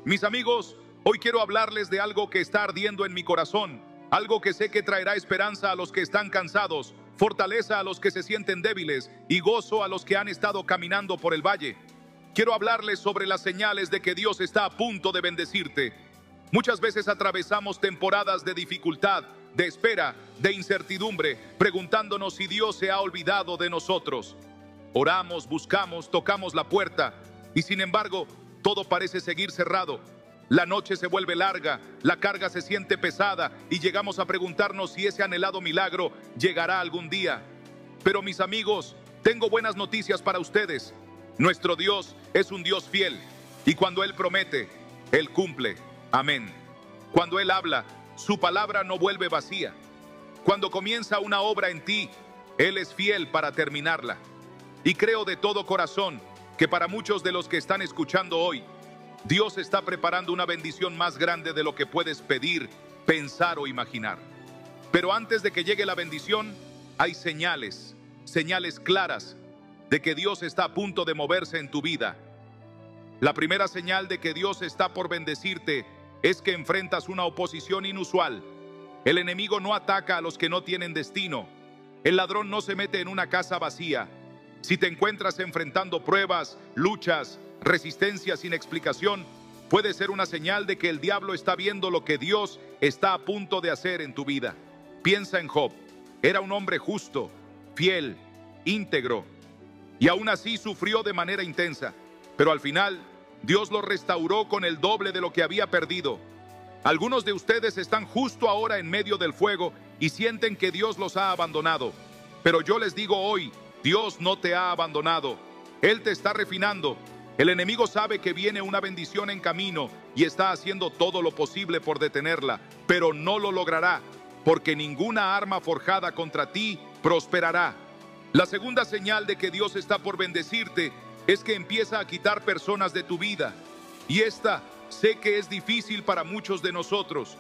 Mis amigos, hoy quiero hablarles de algo que está ardiendo en mi corazón, algo que sé que traerá esperanza a los que están cansados, fortaleza a los que se sienten débiles y gozo a los que han estado caminando por el valle. Quiero hablarles sobre las señales de que Dios está a punto de bendecirte. Muchas veces atravesamos temporadas de dificultad, de espera, de incertidumbre, preguntándonos si Dios se ha olvidado de nosotros. Oramos, buscamos, tocamos la puerta y sin embargo, todo parece seguir cerrado. La noche se vuelve larga, la carga se siente pesada y llegamos a preguntarnos si ese anhelado milagro llegará algún día. Pero mis amigos, tengo buenas noticias para ustedes. Nuestro Dios es un Dios fiel y cuando Él promete, Él cumple. Amén. Cuando Él habla, su palabra no vuelve vacía. Cuando comienza una obra en ti, Él es fiel para terminarla. Y creo de todo corazón que para muchos de los que están escuchando hoy, Dios está preparando una bendición más grande de lo que puedes pedir, pensar o imaginar. Pero antes de que llegue la bendición, hay señales claras de que Dios está a punto de moverse en tu vida. La primera señal de que Dios está por bendecirte es que enfrentas una oposición inusual. El enemigo no ataca a los que no tienen destino. El ladrón no se mete en una casa vacía. Si te encuentras enfrentando pruebas, luchas, resistencia sin explicación, puede ser una señal de que el diablo está viendo lo que Dios está a punto de hacer en tu vida. Piensa en Job. Era un hombre justo, fiel, íntegro, y aún así sufrió de manera intensa. Pero al final, Dios lo restauró con el doble de lo que había perdido. Algunos de ustedes están justo ahora en medio del fuego y sienten que Dios los ha abandonado. Pero yo les digo hoy, Dios no te ha abandonado. Él te está refinando. El enemigo sabe que viene una bendición en camino y está haciendo todo lo posible por detenerla, pero no lo logrará, porque ninguna arma forjada contra ti prosperará. La segunda señal de que Dios está por bendecirte es que empieza a quitar personas de tu vida. Y esta sé que es difícil para muchos de nosotros.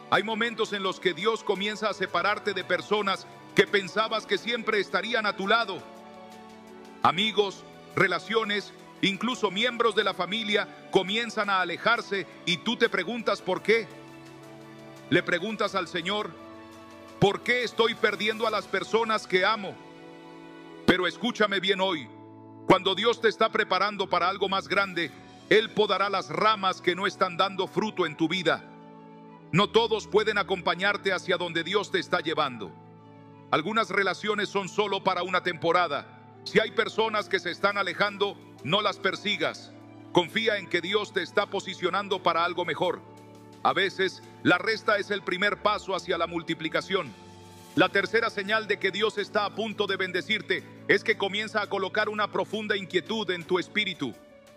Hay momentos en los que Dios comienza a separarte de personas que pensabas que siempre estarían a tu lado. Amigos, relaciones, incluso miembros de la familia comienzan a alejarse y tú te preguntas ¿por qué? Le preguntas al Señor, ¿por qué estoy perdiendo a las personas que amo? Pero escúchame bien hoy, cuando Dios te está preparando para algo más grande, Él podará las ramas que no están dando fruto en tu vida. No todos pueden acompañarte hacia donde Dios te está llevando. Algunas relaciones son solo para una temporada. Si hay personas que se están alejando, no las persigas. Confía en que Dios te está posicionando para algo mejor. A veces, la resta es el primer paso hacia la multiplicación. La tercera señal de que Dios está a punto de bendecirte es que comienza a colocar una profunda inquietud en tu espíritu.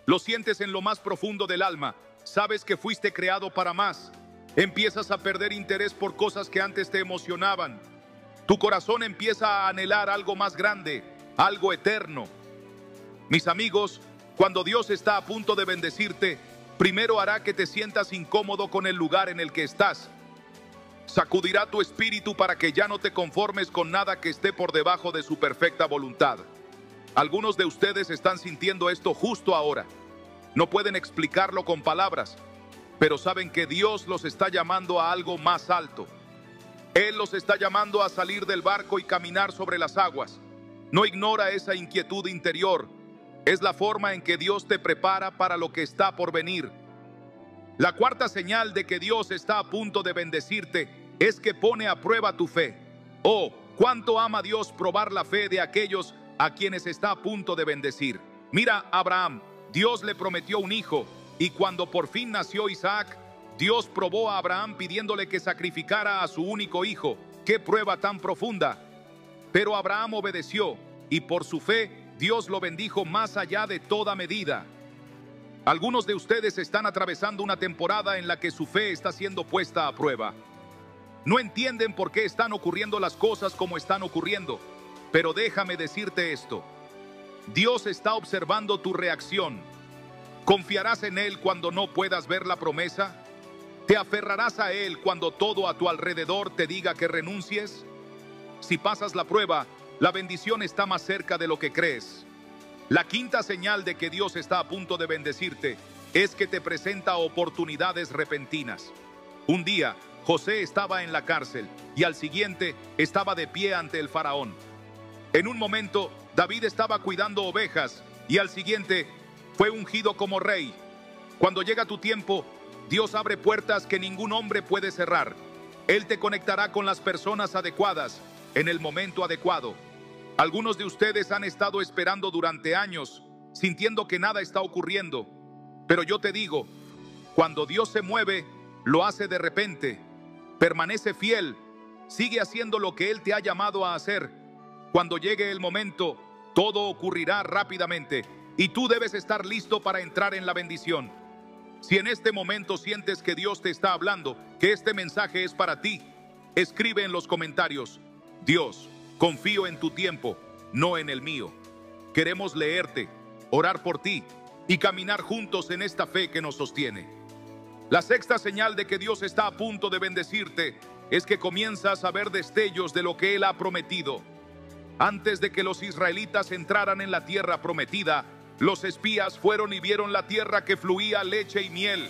Lo sientes en lo más profundo del alma. Sabes que fuiste creado para más. Empiezas a perder interés por cosas que antes te emocionaban. Tu corazón empieza a anhelar algo más grande, algo eterno. Mis amigos, cuando Dios está a punto de bendecirte, primero hará que te sientas incómodo con el lugar en el que estás. Sacudirá tu espíritu para que ya no te conformes con nada que esté por debajo de su perfecta voluntad. Algunos de ustedes están sintiendo esto justo ahora. No pueden explicarlo con palabras, pero saben que Dios los está llamando a algo más alto. Él los está llamando a salir del barco y caminar sobre las aguas. No ignora esa inquietud interior. Es la forma en que Dios te prepara para lo que está por venir. La cuarta señal de que Dios está a punto de bendecirte es que pone a prueba tu fe. Oh, cuánto ama Dios probar la fe de aquellos a quienes está a punto de bendecir. Mira a Abraham. Dios le prometió un hijo y cuando por fin nació Isaac, Dios probó a Abraham pidiéndole que sacrificara a su único hijo. ¡Qué prueba tan profunda! Pero Abraham obedeció y por su fe Dios lo bendijo más allá de toda medida. Algunos de ustedes están atravesando una temporada en la que su fe está siendo puesta a prueba. No entienden por qué están ocurriendo las cosas como están ocurriendo, pero déjame decirte esto. Dios está observando tu reacción. ¿Confiarás en Él cuando no puedas ver la promesa? ¿Te aferrarás a Él cuando todo a tu alrededor te diga que renuncies? Si pasas la prueba, la bendición está más cerca de lo que crees. La quinta señal de que Dios está a punto de bendecirte es que te presenta oportunidades repentinas. Un día, José estaba en la cárcel y al siguiente estaba de pie ante el faraón. En un momento, David estaba cuidando ovejas y al siguiente fue ungido como rey. Cuando llega tu tiempo, Dios abre puertas que ningún hombre puede cerrar. Él te conectará con las personas adecuadas en el momento adecuado. Algunos de ustedes han estado esperando durante años, sintiendo que nada está ocurriendo. Pero yo te digo, cuando Dios se mueve, lo hace de repente. Permanece fiel, sigue haciendo lo que Él te ha llamado a hacer. Cuando llegue el momento, todo ocurrirá rápidamente y tú debes estar listo para entrar en la bendición. Si en este momento sientes que Dios te está hablando, que este mensaje es para ti, escribe en los comentarios: Dios, confío en tu tiempo, no en el mío. Queremos leerte, orar por ti y caminar juntos en esta fe que nos sostiene. La sexta señal de que Dios está a punto de bendecirte es que comienzas a ver destellos de lo que Él ha prometido. Antes de que los israelitas entraran en la tierra prometida, los espías fueron y vieron la tierra que fluía leche y miel.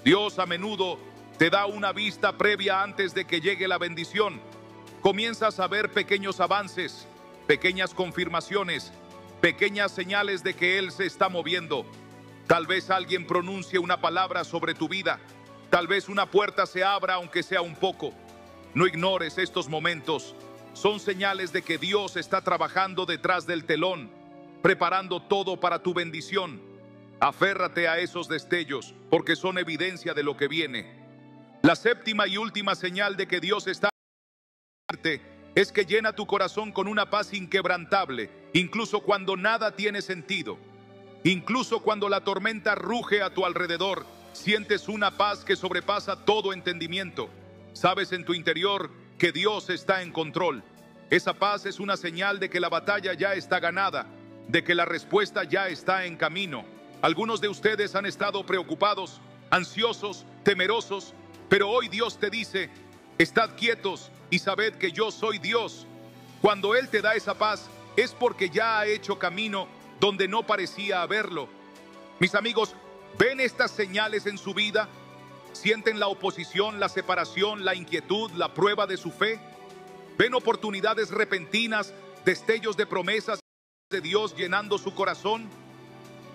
Dios a menudo te da una vista previa antes de que llegue la bendición. Comienzas a ver pequeños avances, pequeñas confirmaciones, pequeñas señales de que Él se está moviendo. Tal vez alguien pronuncie una palabra sobre tu vida. Tal vez una puerta se abra aunque sea un poco. No ignores estos momentos. Son señales de que Dios está trabajando detrás del telón, preparando todo para tu bendición. Aférrate a esos destellos, porque son evidencia de lo que viene. La séptima y última señal de que Dios está es que llena tu corazón con una paz inquebrantable, incluso cuando nada tiene sentido. Incluso cuando la tormenta ruge a tu alrededor, sientes una paz que sobrepasa todo entendimiento. Sabes en tu interior que Dios está en control. Esa paz es una señal de que la batalla ya está ganada, de que la respuesta ya está en camino. Algunos de ustedes han estado preocupados, ansiosos, temerosos, pero hoy Dios te dice: estad quietos y sabed que yo soy Dios. Cuando Él te da esa paz, es porque ya ha hecho camino donde no parecía haberlo. Mis amigos, ¿ven estas señales en su vida? ¿Sienten la oposición, la separación, la inquietud, la prueba de su fe? ¿Ven oportunidades repentinas, destellos de promesas de Dios llenando su corazón?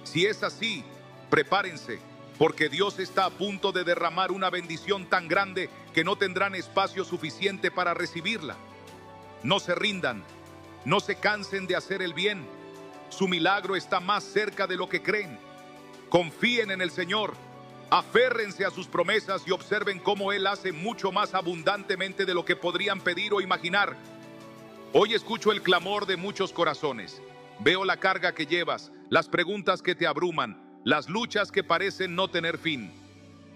Si es así, prepárense, porque Dios está a punto de derramar una bendición tan grande que no tendrán espacio suficiente para recibirla. No se rindan, no se cansen de hacer el bien. Su milagro está más cerca de lo que creen. Confíen en el Señor, aférrense a sus promesas y observen cómo Él hace mucho más abundantemente de lo que podrían pedir o imaginar. Hoy escucho el clamor de muchos corazones. Veo la carga que llevas, las preguntas que te abruman, las luchas que parecen no tener fin.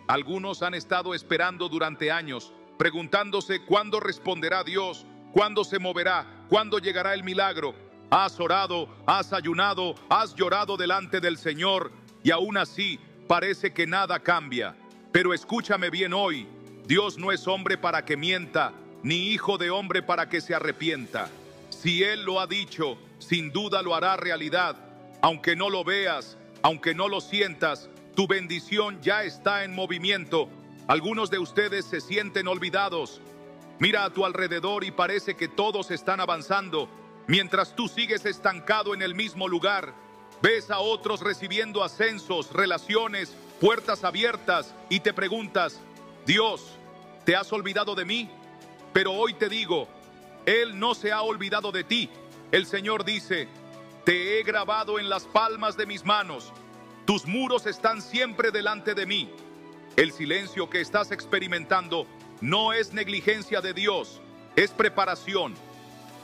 Algunos han estado esperando durante años, preguntándose cuándo responderá Dios, cuándo se moverá, cuándo llegará el milagro. Has orado, has ayunado, has llorado delante del Señor y aún así parece que nada cambia. Pero escúchame bien hoy, Dios no es hombre para que mienta, ni hijo de hombre para que se arrepienta. Si Él lo ha dicho, sin duda lo hará realidad. Aunque no lo veas, aunque no lo sientas, tu bendición ya está en movimiento. Algunos de ustedes se sienten olvidados. Mira a tu alrededor y parece que todos están avanzando, mientras tú sigues estancado en el mismo lugar. Ves a otros recibiendo ascensos, relaciones, puertas abiertas y te preguntas: Dios, ¿te has olvidado de mí? Pero hoy te digo, Él no se ha olvidado de ti. El Señor dice: te he grabado en las palmas de mis manos. Tus muros están siempre delante de mí. El silencio que estás experimentando no es negligencia de Dios, es preparación.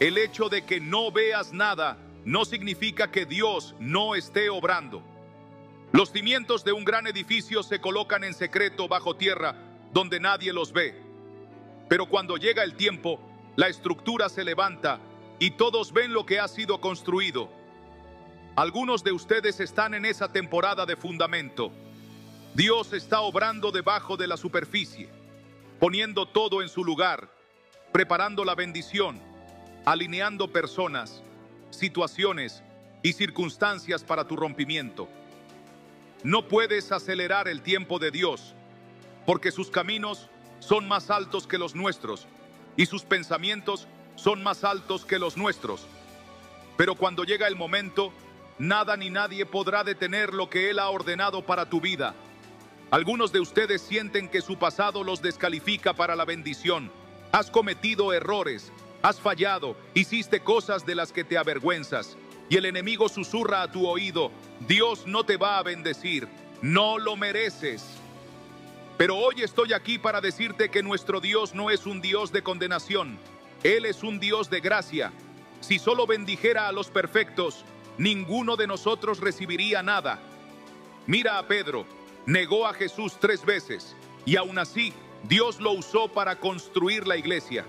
El hecho de que no veas nada no significa que Dios no esté obrando. Los cimientos de un gran edificio se colocan en secreto bajo tierra, donde nadie los ve. Pero cuando llega el tiempo, la estructura se levanta y todos ven lo que ha sido construido. Algunos de ustedes están en esa temporada de fundamento. Dios está obrando debajo de la superficie, poniendo todo en su lugar, preparando la bendición, alineando personas, situaciones y circunstancias para tu rompimiento. No puedes acelerar el tiempo de Dios, porque sus caminos son más altos que los nuestros y sus pensamientos son más altos que los nuestros. Pero cuando llega el momento, nada ni nadie podrá detener lo que Él ha ordenado para tu vida. Algunos de ustedes sienten que su pasado los descalifica para la bendición. Has cometido errores, has fallado, hiciste cosas de las que te avergüenzas. Y el enemigo susurra a tu oído: Dios no te va a bendecir, no lo mereces. Pero hoy estoy aquí para decirte que nuestro Dios no es un Dios de condenación. Él es un Dios de gracia. Si solo bendijera a los perfectos, ninguno de nosotros recibiría nada. Mira a Pedro, negó a Jesús 3 veces y aún así Dios lo usó para construir la iglesia.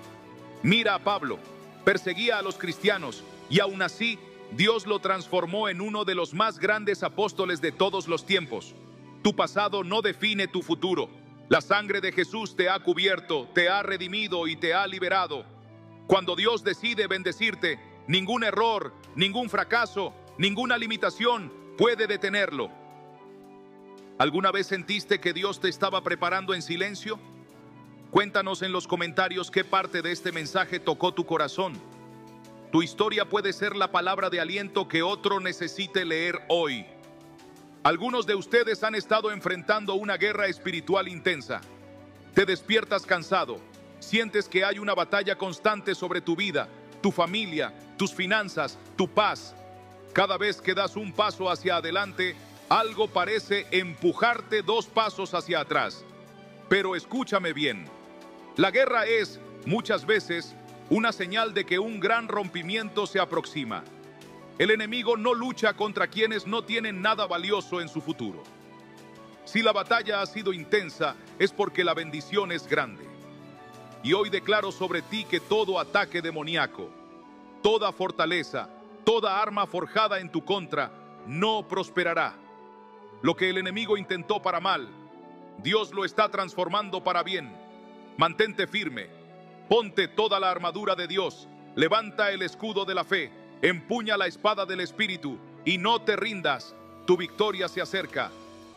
Mira a Pablo, perseguía a los cristianos y aún así Dios lo transformó en uno de los más grandes apóstoles de todos los tiempos. Tu pasado no define tu futuro. La sangre de Jesús te ha cubierto, te ha redimido y te ha liberado. Cuando Dios decide bendecirte, ningún error, ningún fracaso, ninguna limitación puede detenerlo. ¿Alguna vez sentiste que Dios te estaba preparando en silencio? Cuéntanos en los comentarios qué parte de este mensaje tocó tu corazón. Tu historia puede ser la palabra de aliento que otro necesite leer hoy. Algunos de ustedes han estado enfrentando una guerra espiritual intensa. Te despiertas cansado, sientes que hay una batalla constante sobre tu vida, tu familia, tus finanzas, tu paz. Cada vez que das un paso hacia adelante, algo parece empujarte 2 pasos hacia atrás. Pero escúchame bien, la guerra es, muchas veces, una señal de que un gran rompimiento se aproxima. El enemigo no lucha contra quienes no tienen nada valioso en su futuro. Si la batalla ha sido intensa, es porque la bendición es grande. Y hoy declaro sobre ti que todo ataque demoníaco, toda fortaleza, toda arma forjada en tu contra, no prosperará. Lo que el enemigo intentó para mal, Dios lo está transformando para bien. Mantente firme, ponte toda la armadura de Dios, levanta el escudo de la fe, empuña la espada del Espíritu y no te rindas, tu victoria se acerca.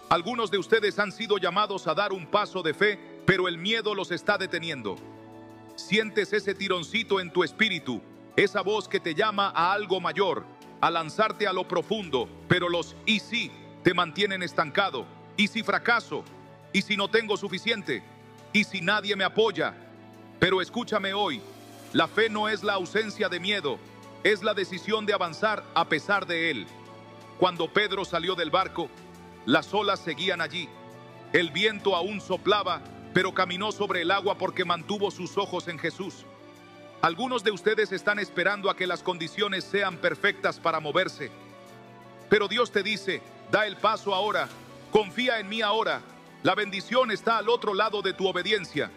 Algunos de ustedes han sido llamados a dar un paso de fe, pero el miedo los está deteniendo. Sientes ese tironcito en tu espíritu, esa voz que te llama a algo mayor, a lanzarte a lo profundo, pero los "y si" te mantienen estancado. ¿Y si fracaso? ¿Y si no tengo suficiente? ¿Y si nadie me apoya? Pero escúchame hoy, la fe no es la ausencia de miedo, es la decisión de avanzar a pesar de él. Cuando Pedro salió del barco, las olas seguían allí. El viento aún soplaba, pero caminó sobre el agua porque mantuvo sus ojos en Jesús. Algunos de ustedes están esperando a que las condiciones sean perfectas para moverse. Pero Dios te dice: da el paso ahora, confía en mí ahora. La bendición está al otro lado de tu obediencia.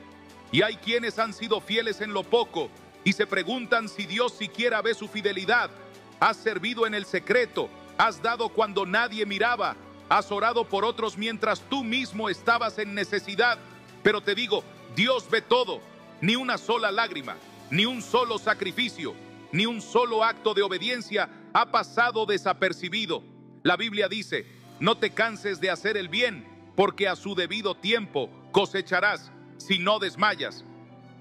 Y hay quienes han sido fieles en lo poco y se preguntan si Dios siquiera ve su fidelidad. Has servido en el secreto, has dado cuando nadie miraba, has orado por otros mientras tú mismo estabas en necesidad. Pero te digo, Dios ve todo, ni una sola lágrima, ni un solo sacrificio, ni un solo acto de obediencia ha pasado desapercibido. La Biblia dice: no te canses de hacer el bien, porque a su debido tiempo cosecharás si no desmayas.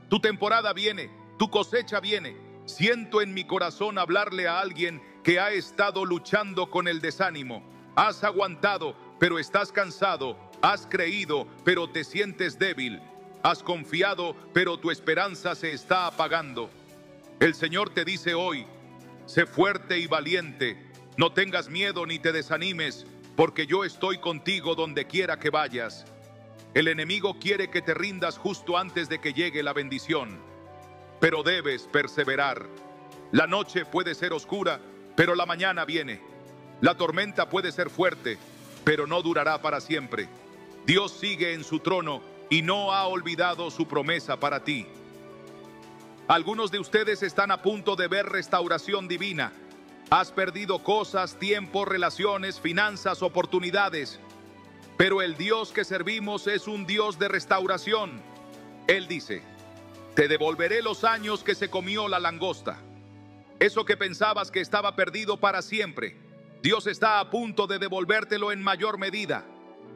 Tu temporada viene, tu cosecha viene. Siento en mi corazón hablarle a alguien que ha estado luchando con el desánimo. Has aguantado, pero estás cansado. Has creído, pero te sientes débil. Has confiado, pero tu esperanza se está apagando. El Señor te dice hoy: sé fuerte y valiente. No tengas miedo ni te desanimes, porque yo estoy contigo donde quiera que vayas. El enemigo quiere que te rindas justo antes de que llegue la bendición, pero debes perseverar. La noche puede ser oscura, pero la mañana viene. La tormenta puede ser fuerte, pero no durará para siempre. Dios sigue en su trono y no ha olvidado su promesa para ti. Algunos de ustedes están a punto de ver restauración divina. Has perdido cosas, tiempo, relaciones, finanzas, oportunidades. Pero el Dios que servimos es un Dios de restauración. Él dice: te devolveré los años que se comió la langosta. Eso que pensabas que estaba perdido para siempre, Dios está a punto de devolvértelo en mayor medida.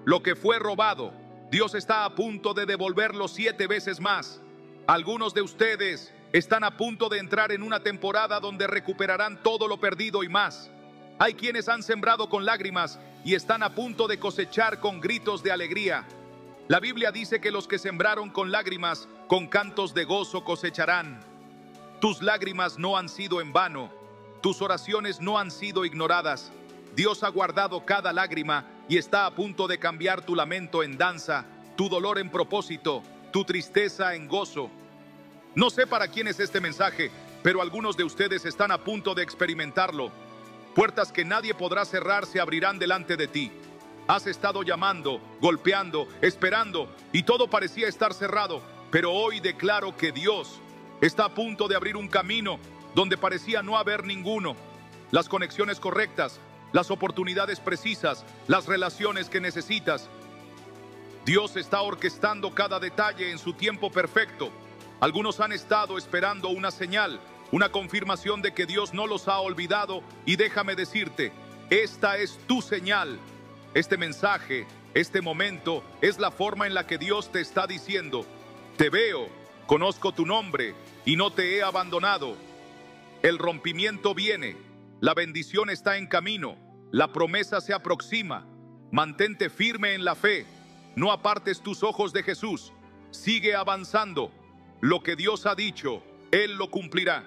lo que fue robado, Dios está a punto de devolverlo 7 veces más. Algunos de ustedes están a punto de entrar en una temporada donde recuperarán todo lo perdido y más. Hay quienes han sembrado con lágrimas y están a punto de cosechar con gritos de alegría. La Biblia dice que los que sembraron con lágrimas, con cantos de gozo cosecharán. Tus lágrimas no han sido en vano. Tus oraciones no han sido ignoradas. Dios ha guardado cada lágrima y está a punto de cambiar tu lamento en danza, tu dolor en propósito, tu tristeza en gozo. No sé para quién es este mensaje, pero algunos de ustedes están a punto de experimentarlo. Puertas que nadie podrá cerrar se abrirán delante de ti. Has estado llamando, golpeando, esperando y todo parecía estar cerrado, pero hoy declaro que Dios está a punto de abrir un camino donde parecía no haber ninguno. Las conexiones correctas, las oportunidades precisas, las relaciones que necesitas. Dios está orquestando cada detalle en su tiempo perfecto. Algunos han estado esperando una señal, una confirmación de que Dios no los ha olvidado, y déjame decirte, esta es tu señal. Este mensaje, este momento, es la forma en la que Dios te está diciendo: te veo, conozco tu nombre y no te he abandonado. El rompimiento viene, la bendición está en camino, la promesa se aproxima. Mantente firme en la fe, no apartes tus ojos de Jesús, sigue avanzando. Lo que Dios ha dicho, Él lo cumplirá.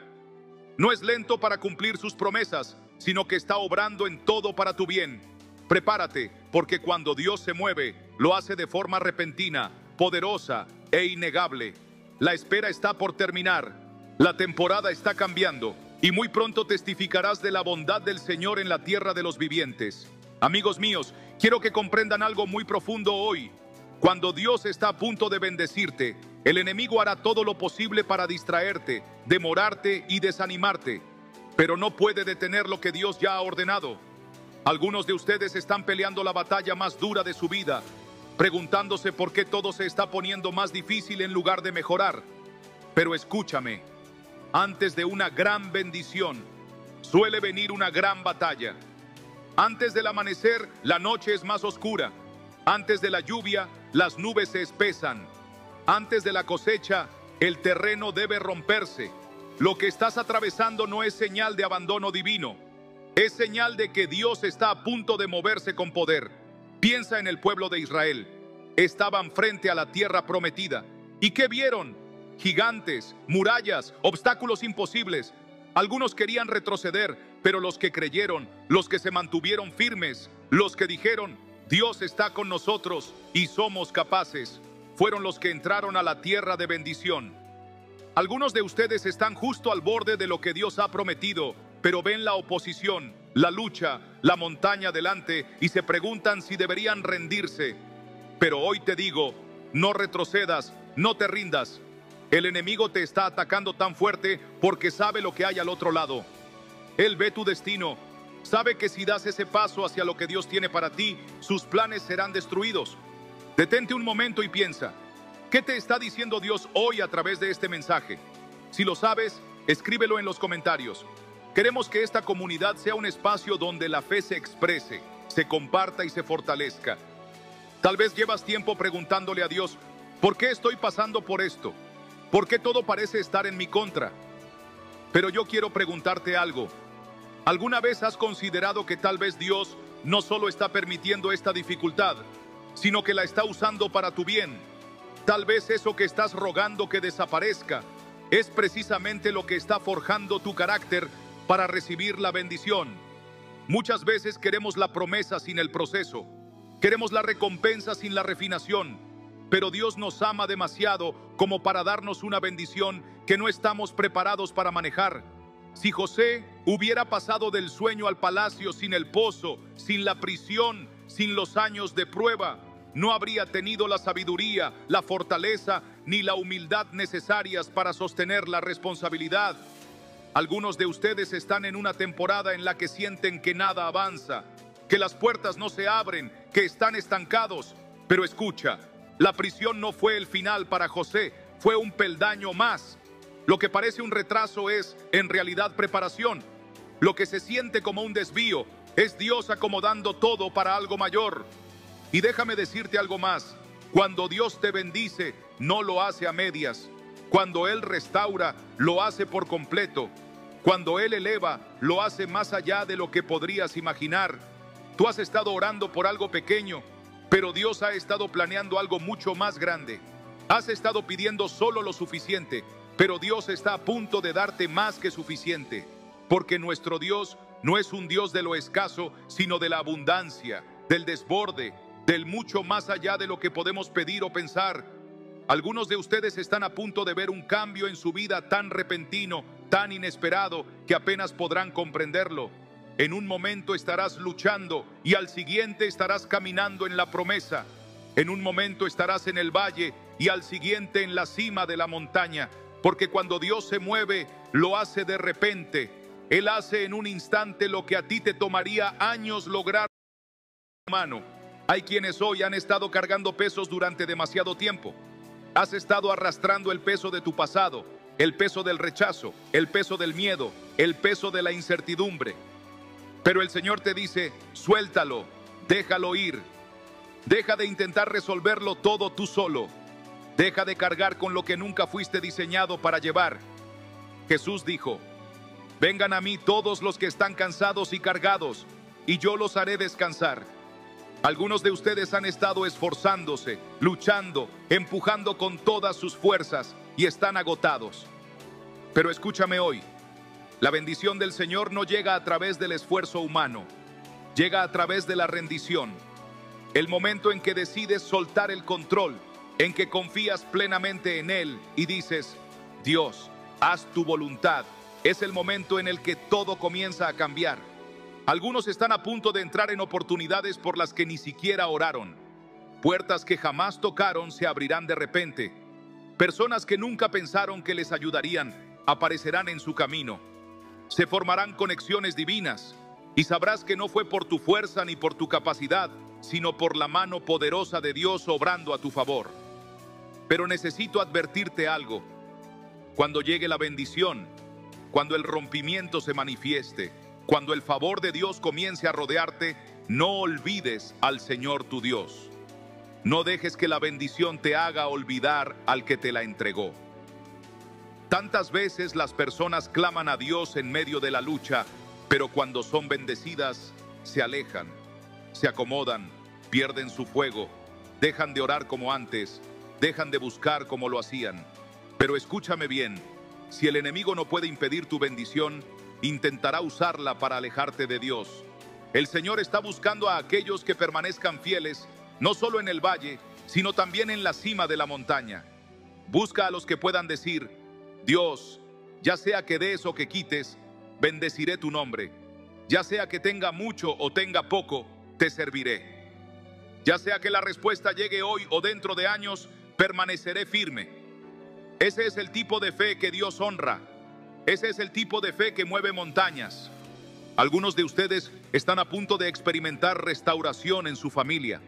No es lento para cumplir sus promesas, sino que está obrando en todo para tu bien. Prepárate, porque cuando Dios se mueve, lo hace de forma repentina, poderosa e innegable. La espera está por terminar, la temporada está cambiando, y muy pronto testificarás de la bondad del Señor en la tierra de los vivientes. Amigos míos, quiero que comprendan algo muy profundo hoy. Cuando Dios está a punto de bendecirte, el enemigo hará todo lo posible para distraerte, demorarte y desanimarte, pero no puede detener lo que Dios ya ha ordenado. Algunos de ustedes están peleando la batalla más dura de su vida, preguntándose por qué todo se está poniendo más difícil en lugar de mejorar. Pero escúchame, antes de una gran bendición, suele venir una gran batalla. Antes del amanecer, la noche es más oscura. Antes de la lluvia, las nubes se espesan. Antes de la cosecha, el terreno debe romperse. Lo que estás atravesando no es señal de abandono divino. Es señal de que Dios está a punto de moverse con poder. Piensa en el pueblo de Israel. Estaban frente a la tierra prometida. ¿Y qué vieron? Gigantes, murallas, obstáculos imposibles. Algunos querían retroceder, pero los que creyeron, los que se mantuvieron firmes, los que dijeron: Dios está con nosotros y somos capaces, fueron los que entraron a la tierra de bendición. Algunos de ustedes están justo al borde de lo que Dios ha prometido, pero ven la oposición, la lucha, la montaña delante y se preguntan si deberían rendirse. Pero hoy te digo, no retrocedas, no te rindas. El enemigo te está atacando tan fuerte porque sabe lo que hay al otro lado. Él ve tu destino, sabe que si das ese paso hacia lo que Dios tiene para ti, sus planes serán destruidos. Detente un momento y piensa, ¿qué te está diciendo Dios hoy a través de este mensaje? Si lo sabes, escríbelo en los comentarios. Queremos que esta comunidad sea un espacio donde la fe se exprese, se comparta y se fortalezca. Tal vez llevas tiempo preguntándole a Dios: ¿por qué estoy pasando por esto? ¿Por qué todo parece estar en mi contra? Pero yo quiero preguntarte algo. ¿Alguna vez has considerado que tal vez Dios no solo está permitiendo esta dificultad, sino que la está usando para tu bien? Tal vez eso que estás rogando que desaparezca es precisamente lo que está forjando tu carácter para recibir la bendición. Muchas veces queremos la promesa sin el proceso. Queremos la recompensa sin la refinación. Pero Dios nos ama demasiado como para darnos una bendición que no estamos preparados para manejar. Si José hubiera pasado del sueño al palacio sin el pozo, sin la prisión, sin los años de prueba, no habría tenido la sabiduría, la fortaleza ni la humildad necesarias para sostener la responsabilidad. Algunos de ustedes están en una temporada en la que sienten que nada avanza, que las puertas no se abren, que están estancados. Pero escucha, la prisión no fue el final para José, fue un peldaño más. Lo que parece un retraso es, en realidad, preparación. Lo que se siente como un desvío es Dios acomodando todo para algo mayor. Y déjame decirte algo más. Cuando Dios te bendice, no lo hace a medias. Cuando Él restaura, lo hace por completo. Cuando Él eleva, lo hace más allá de lo que podrías imaginar. Tú has estado orando por algo pequeño, pero Dios ha estado planeando algo mucho más grande. Has estado pidiendo solo lo suficiente, pero Dios está a punto de darte más que suficiente. Porque nuestro Dios no es un Dios de lo escaso, sino de la abundancia, del desborde, del mucho más allá de lo que podemos pedir o pensar. Algunos de ustedes están a punto de ver un cambio en su vida tan repentino, tan inesperado, que apenas podrán comprenderlo. En un momento estarás luchando y al siguiente estarás caminando en la promesa. En un momento estarás en el valle y al siguiente en la cima de la montaña. Porque cuando Dios se mueve, lo hace de repente. Él hace en un instante lo que a ti te tomaría años lograr. Humano. Hay quienes hoy han estado cargando pesos durante demasiado tiempo. Has estado arrastrando el peso de tu pasado, el peso del rechazo, el peso del miedo, el peso de la incertidumbre. Pero el Señor te dice, suéltalo, déjalo ir. Deja de intentar resolverlo todo tú solo. Deja de cargar con lo que nunca fuiste diseñado para llevar. Jesús dijo, vengan a mí todos los que están cansados y cargados, y yo los haré descansar. Algunos de ustedes han estado esforzándose, luchando, empujando con todas sus fuerzas y están agotados. Pero escúchame hoy, la bendición del Señor no llega a través del esfuerzo humano, llega a través de la rendición. El momento en que decides soltar el control, en que confías plenamente en Él y dices, Dios, haz tu voluntad, es el momento en el que todo comienza a cambiar. Algunos están a punto de entrar en oportunidades por las que ni siquiera oraron. Puertas que jamás tocaron se abrirán de repente. Personas que nunca pensaron que les ayudarían aparecerán en su camino. Se formarán conexiones divinas y sabrás que no fue por tu fuerza ni por tu capacidad, sino por la mano poderosa de Dios obrando a tu favor. Pero necesito advertirte algo. Cuando llegue la bendición, cuando el rompimiento se manifieste, cuando el favor de Dios comience a rodearte, no olvides al Señor tu Dios. No dejes que la bendición te haga olvidar al que te la entregó. Tantas veces las personas claman a Dios en medio de la lucha, pero cuando son bendecidas, se alejan, se acomodan, pierden su fuego, dejan de orar como antes, dejan de buscar como lo hacían. Pero escúchame bien, si el enemigo no puede impedir tu bendición, intentará usarla para alejarte de Dios. El Señor está buscando a aquellos que permanezcan fieles, no solo en el valle, sino también en la cima de la montaña. Busca a los que puedan decir, Dios, ya sea que des o que quites, bendeciré tu nombre. Ya sea que tenga mucho o tenga poco, te serviré. Ya sea que la respuesta llegue hoy o dentro de años, permaneceré firme. Ese es el tipo de fe que Dios honra. Ese es el tipo de fe que mueve montañas. Algunos de ustedes están a punto de experimentar restauración en su familia.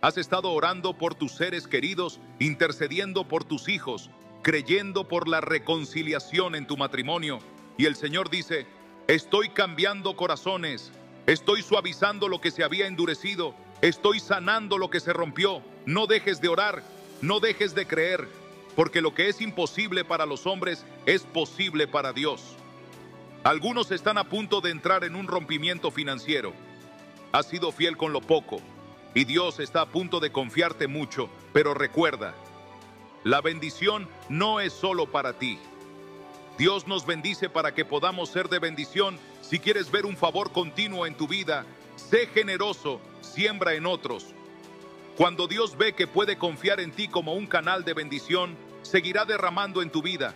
Has estado orando por tus seres queridos, intercediendo por tus hijos, creyendo por la reconciliación en tu matrimonio. Y el Señor dice, estoy cambiando corazones, estoy suavizando lo que se había endurecido, estoy sanando lo que se rompió. No dejes de orar, no dejes de creer. Porque lo que es imposible para los hombres es posible para Dios. Algunos están a punto de entrar en un rompimiento financiero. Has sido fiel con lo poco y Dios está a punto de confiarte mucho. Pero recuerda, la bendición no es solo para ti. Dios nos bendice para que podamos ser de bendición. Si quieres ver un favor continuo en tu vida, sé generoso, siembra en otros. Cuando Dios ve que puede confiar en ti como un canal de bendición, seguirá derramando en tu vida.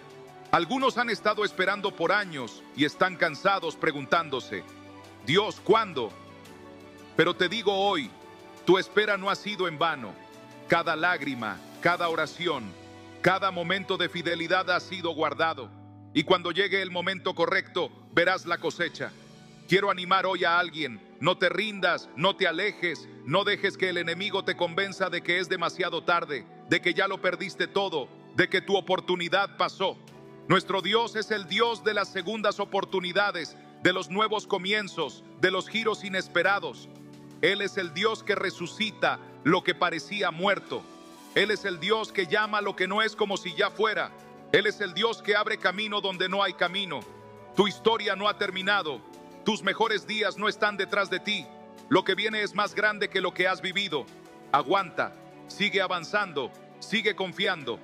Algunos han estado esperando por años y están cansados preguntándose, Dios, ¿cuándo? Pero te digo hoy, tu espera no ha sido en vano. Cada lágrima, cada oración, cada momento de fidelidad ha sido guardado. Y cuando llegue el momento correcto, verás la cosecha. Quiero animar hoy a alguien, no te rindas, no te alejes, no dejes que el enemigo te convenza de que es demasiado tarde, de que ya lo perdiste todo, de que tu oportunidad pasó. Nuestro Dios es el Dios de las segundas oportunidades, de los nuevos comienzos, de los giros inesperados. Él es el Dios que resucita lo que parecía muerto. Él es el Dios que llama lo que no es como si ya fuera. Él es el Dios que abre camino donde no hay camino. Tu historia no ha terminado. Tus mejores días no están detrás de ti. Lo que viene es más grande que lo que has vivido. Aguanta, sigue avanzando, sigue confiando,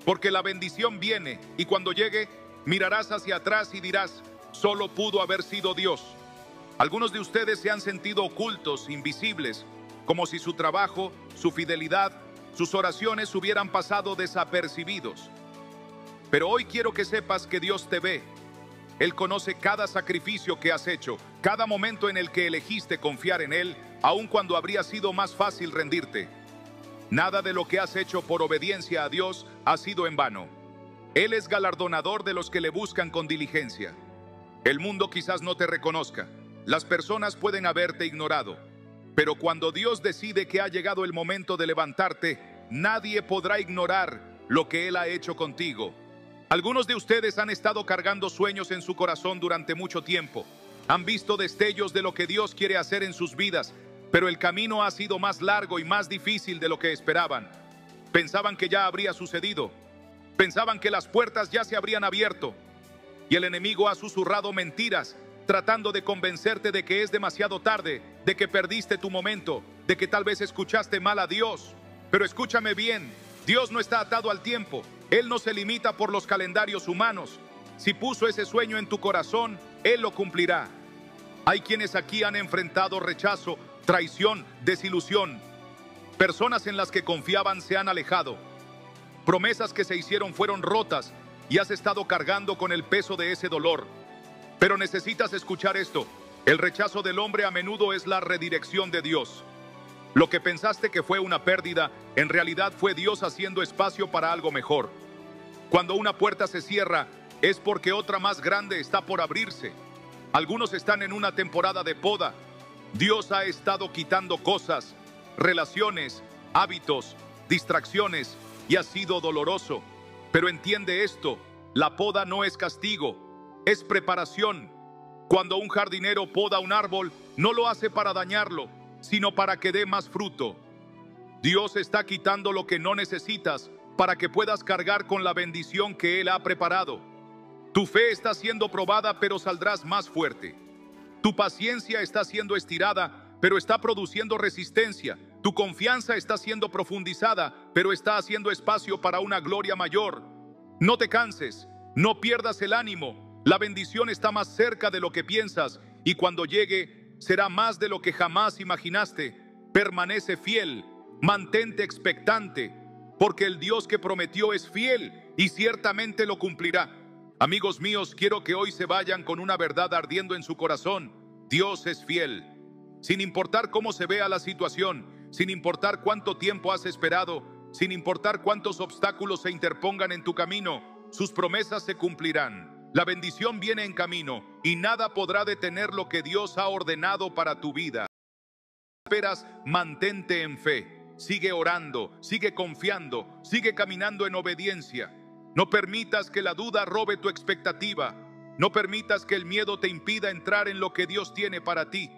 porque la bendición viene y cuando llegue, mirarás hacia atrás y dirás, solo pudo haber sido Dios. Algunos de ustedes se han sentido ocultos, invisibles, como si su trabajo, su fidelidad, sus oraciones hubieran pasado desapercibidos. Pero hoy quiero que sepas que Dios te ve. Él conoce cada sacrificio que has hecho, cada momento en el que elegiste confiar en Él, aun cuando habría sido más fácil rendirte. Nada de lo que has hecho por obediencia a Dios ha sido en vano. Él es galardonador de los que le buscan con diligencia. El mundo quizás no te reconozca. Las personas pueden haberte ignorado. Pero cuando Dios decide que ha llegado el momento de levantarte, nadie podrá ignorar lo que Él ha hecho contigo. Algunos de ustedes han estado cargando sueños en su corazón durante mucho tiempo. Han visto destellos de lo que Dios quiere hacer en sus vidas, pero el camino ha sido más largo y más difícil de lo que esperaban. Pensaban que ya habría sucedido. Pensaban que las puertas ya se habrían abierto. Y el enemigo ha susurrado mentiras, tratando de convencerte de que es demasiado tarde, de que perdiste tu momento, de que tal vez escuchaste mal a Dios. Pero escúchame bien, Dios no está atado al tiempo. Él no se limita por los calendarios humanos. Si puso ese sueño en tu corazón, Él lo cumplirá. Hay quienes aquí han enfrentado rechazo, traición, desilusión. Personas en las que confiaban se han alejado. Promesas que se hicieron fueron rotas y has estado cargando con el peso de ese dolor. Pero necesitas escuchar esto. El rechazo del hombre a menudo es la redirección de Dios. Lo que pensaste que fue una pérdida, en realidad fue Dios haciendo espacio para algo mejor. Cuando una puerta se cierra, es porque otra más grande está por abrirse. Algunos están en una temporada de poda. Dios ha estado quitando cosas, relaciones, hábitos, distracciones, y ha sido doloroso. Pero entiende esto, la poda no es castigo, es preparación. Cuando un jardinero poda un árbol, no lo hace para dañarlo, sino para que dé más fruto. Dios está quitando lo que no necesitas para que puedas cargar con la bendición que Él ha preparado. Tu fe está siendo probada, pero saldrás más fuerte. Tu paciencia está siendo estirada, pero está produciendo resistencia. Tu confianza está siendo profundizada, pero está haciendo espacio para una gloria mayor. No te canses, no pierdas el ánimo. La bendición está más cerca de lo que piensas y cuando llegue será más de lo que jamás imaginaste. Permanece fiel, mantente expectante, porque el Dios que prometió es fiel y ciertamente lo cumplirá. Amigos míos, quiero que hoy se vayan con una verdad ardiendo en su corazón. Dios es fiel. Sin importar cómo se vea la situación, sin importar cuánto tiempo has esperado, sin importar cuántos obstáculos se interpongan en tu camino, sus promesas se cumplirán. La bendición viene en camino y nada podrá detener lo que Dios ha ordenado para tu vida. Esperas, mantente en fe. Sigue orando, sigue confiando, sigue caminando en obediencia. No permitas que la duda robe tu expectativa. No permitas que el miedo te impida entrar en lo que Dios tiene para ti.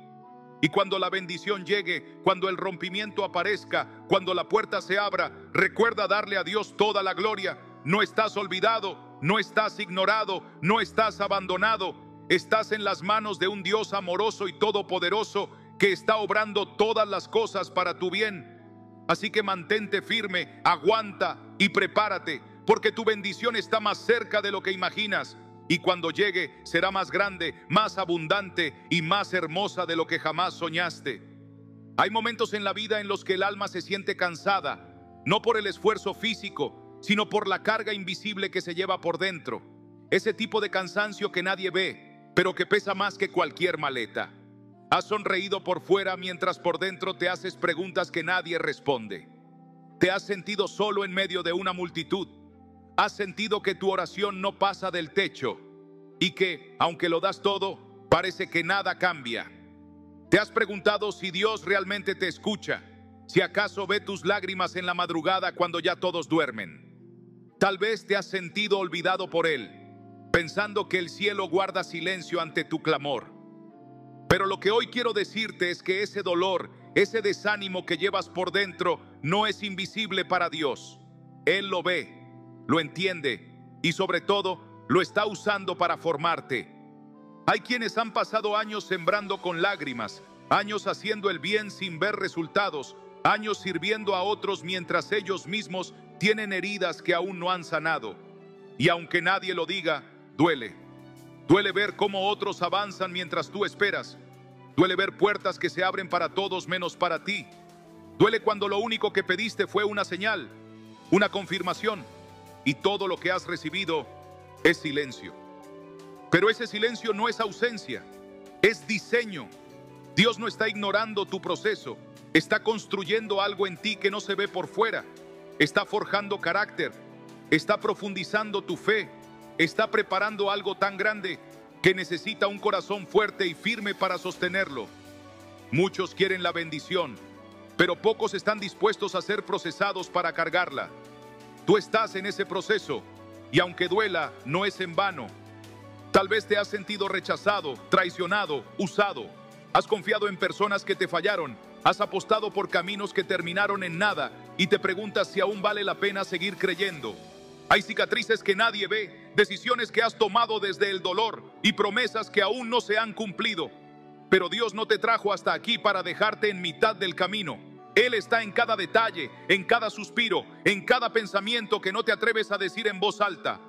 Y cuando la bendición llegue, cuando el rompimiento aparezca, cuando la puerta se abra, recuerda darle a Dios toda la gloria. No estás olvidado, no estás ignorado, no estás abandonado. Estás en las manos de un Dios amoroso y todopoderoso que está obrando todas las cosas para tu bien. Así que mantente firme, aguanta y prepárate, porque tu bendición está más cerca de lo que imaginas. Y cuando llegue será más grande, más abundante y más hermosa de lo que jamás soñaste. Hay momentos en la vida en los que el alma se siente cansada, no por el esfuerzo físico, sino por la carga invisible que se lleva por dentro. Ese tipo de cansancio que nadie ve, pero que pesa más que cualquier maleta. Has sonreído por fuera mientras por dentro te haces preguntas que nadie responde. Te has sentido solo en medio de una multitud. Has sentido que tu oración no pasa del techo y que, aunque lo das todo, parece que nada cambia. Te has preguntado si Dios realmente te escucha, si acaso ve tus lágrimas en la madrugada cuando ya todos duermen. Tal vez te has sentido olvidado por Él, pensando que el cielo guarda silencio ante tu clamor. Pero lo que hoy quiero decirte es que ese dolor, ese desánimo que llevas por dentro no es invisible para Dios. Él lo ve, lo entiende y sobre todo lo está usando para formarte. Hay quienes han pasado años sembrando con lágrimas, años haciendo el bien sin ver resultados, años sirviendo a otros mientras ellos mismos tienen heridas que aún no han sanado. Y aunque nadie lo diga, duele. Duele ver cómo otros avanzan mientras tú esperas. Duele ver puertas que se abren para todos menos para ti. Duele cuando lo único que pediste fue una señal, una confirmación, y todo lo que has recibido es silencio. Pero ese silencio no es ausencia, es diseño. Dios no está ignorando tu proceso, está construyendo algo en ti que no se ve por fuera, está forjando carácter, está profundizando tu fe, está preparando algo tan grande que necesita un corazón fuerte y firme para sostenerlo. Muchos quieren la bendición, pero pocos están dispuestos a ser procesados para cargarla. Tú estás en ese proceso y aunque duela, no es en vano. Tal vez te has sentido rechazado, traicionado, usado. Has confiado en personas que te fallaron. Has apostado por caminos que terminaron en nada y te preguntas si aún vale la pena seguir creyendo. Hay cicatrices que nadie ve, decisiones que has tomado desde el dolor y promesas que aún no se han cumplido. Pero Dios no te trajo hasta aquí para dejarte en mitad del camino. Él está en cada detalle, en cada suspiro, en cada pensamiento que no te atreves a decir en voz alta.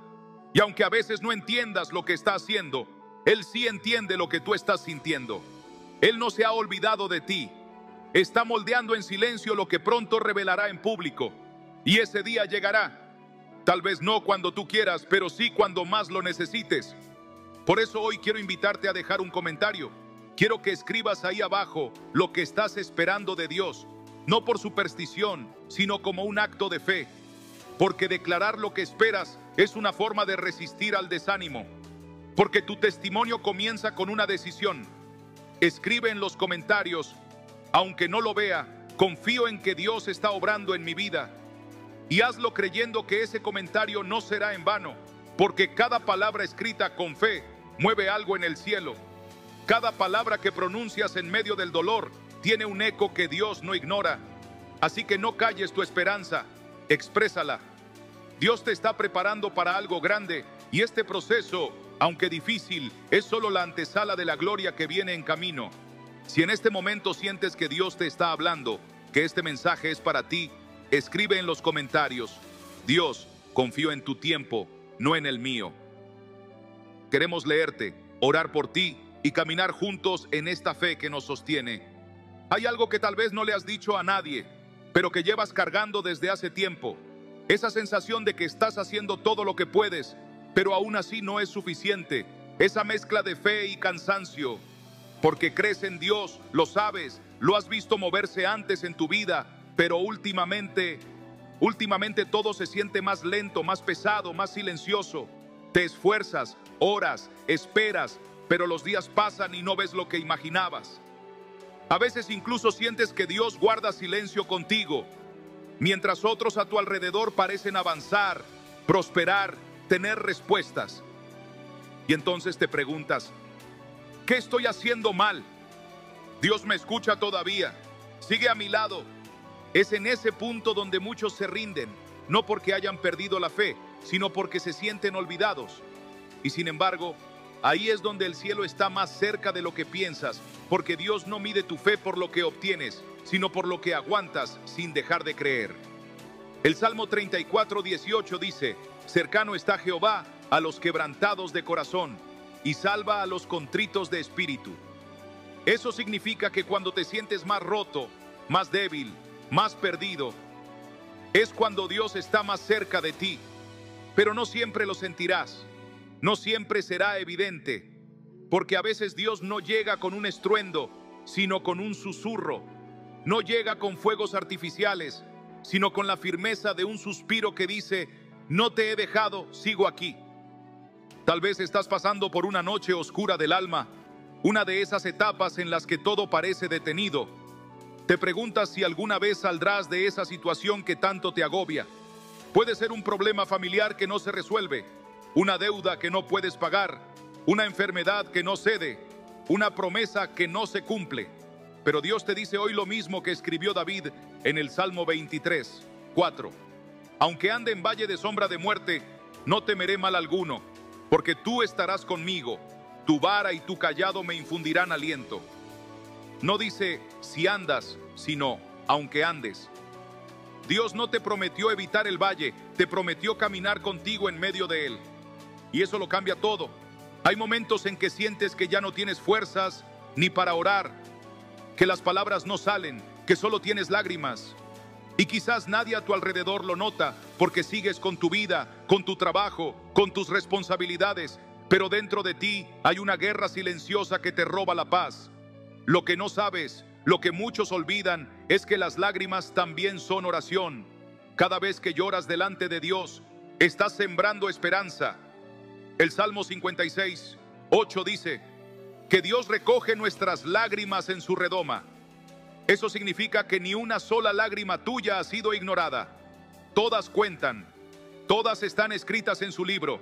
Y aunque a veces no entiendas lo que está haciendo, Él sí entiende lo que tú estás sintiendo. Él no se ha olvidado de ti. Está moldeando en silencio lo que pronto revelará en público. Y ese día llegará. Tal vez no cuando tú quieras, pero sí cuando más lo necesites. Por eso hoy quiero invitarte a dejar un comentario. Quiero que escribas ahí abajo lo que estás esperando de Dios. No por superstición, sino como un acto de fe. Porque declarar lo que esperas es una forma de resistir al desánimo. Porque tu testimonio comienza con una decisión. Escribe en los comentarios: aunque no lo vea, confío en que Dios está obrando en mi vida. Y hazlo creyendo que ese comentario no será en vano, porque cada palabra escrita con fe mueve algo en el cielo. Cada palabra que pronuncias en medio del dolor tiene un eco que Dios no ignora. Así que no calles tu esperanza, exprésala. Dios te está preparando para algo grande y este proceso, aunque difícil, es solo la antesala de la gloria que viene en camino. Si en este momento sientes que Dios te está hablando, que este mensaje es para ti, escribe en los comentarios: Dios, confío en tu tiempo, no en el mío. Queremos leerte, orar por ti y caminar juntos en esta fe que nos sostiene. Hay algo que tal vez no le has dicho a nadie, pero que llevas cargando desde hace tiempo. Esa sensación de que estás haciendo todo lo que puedes, pero aún así no es suficiente. Esa mezcla de fe y cansancio. Porque crees en Dios, lo sabes, lo has visto moverse antes en tu vida, pero últimamente todo se siente más lento, más pesado, más silencioso. Te esfuerzas, oras, esperas, pero los días pasan y no ves lo que imaginabas. A veces incluso sientes que Dios guarda silencio contigo, mientras otros a tu alrededor parecen avanzar, prosperar, tener respuestas. Y entonces te preguntas: ¿qué estoy haciendo mal? ¿Dios me escucha todavía? ¿Sigue a mi lado? Es en ese punto donde muchos se rinden, no porque hayan perdido la fe, sino porque se sienten olvidados. Y sin embargo, ahí es donde el cielo está más cerca de lo que piensas, porque Dios no mide tu fe por lo que obtienes, sino por lo que aguantas sin dejar de creer. El Salmo 34:18 dice: cercano está Jehová a los quebrantados de corazón, y salva a los contritos de espíritu. Eso significa que cuando te sientes más roto, más débil, más perdido, es cuando Dios está más cerca de ti. Pero no siempre lo sentirás, no siempre será evidente, porque a veces Dios no llega con un estruendo, sino con un susurro. No llega con fuegos artificiales, sino con la firmeza de un suspiro que dice: no te he dejado, sigo aquí. Tal vez estás pasando por una noche oscura del alma, una de esas etapas en las que todo parece detenido. Te preguntas si alguna vez saldrás de esa situación que tanto te agobia. Puede ser un problema familiar que no se resuelve, una deuda que no puedes pagar, una enfermedad que no cede, una promesa que no se cumple. Pero Dios te dice hoy lo mismo que escribió David en el Salmo 23, 4. Aunque ande en valle de sombra de muerte, no temeré mal alguno, porque tú estarás conmigo, tu vara y tu cayado me infundirán aliento. No dice si andas, sino aunque andes. Dios no te prometió evitar el valle, te prometió caminar contigo en medio de él. Y eso lo cambia todo. Hay momentos en que sientes que ya no tienes fuerzas ni para orar, que las palabras no salen, que solo tienes lágrimas. Y quizás nadie a tu alrededor lo nota porque sigues con tu vida, con tu trabajo, con tus responsabilidades, pero dentro de ti hay una guerra silenciosa que te roba la paz. Lo que no sabes, lo que muchos olvidan, es que las lágrimas también son oración. Cada vez que lloras delante de Dios, estás sembrando esperanza. El Salmo 56, 8 dice que Dios recoge nuestras lágrimas en su redoma. Eso significa que ni una sola lágrima tuya ha sido ignorada. Todas cuentan, todas están escritas en su libro.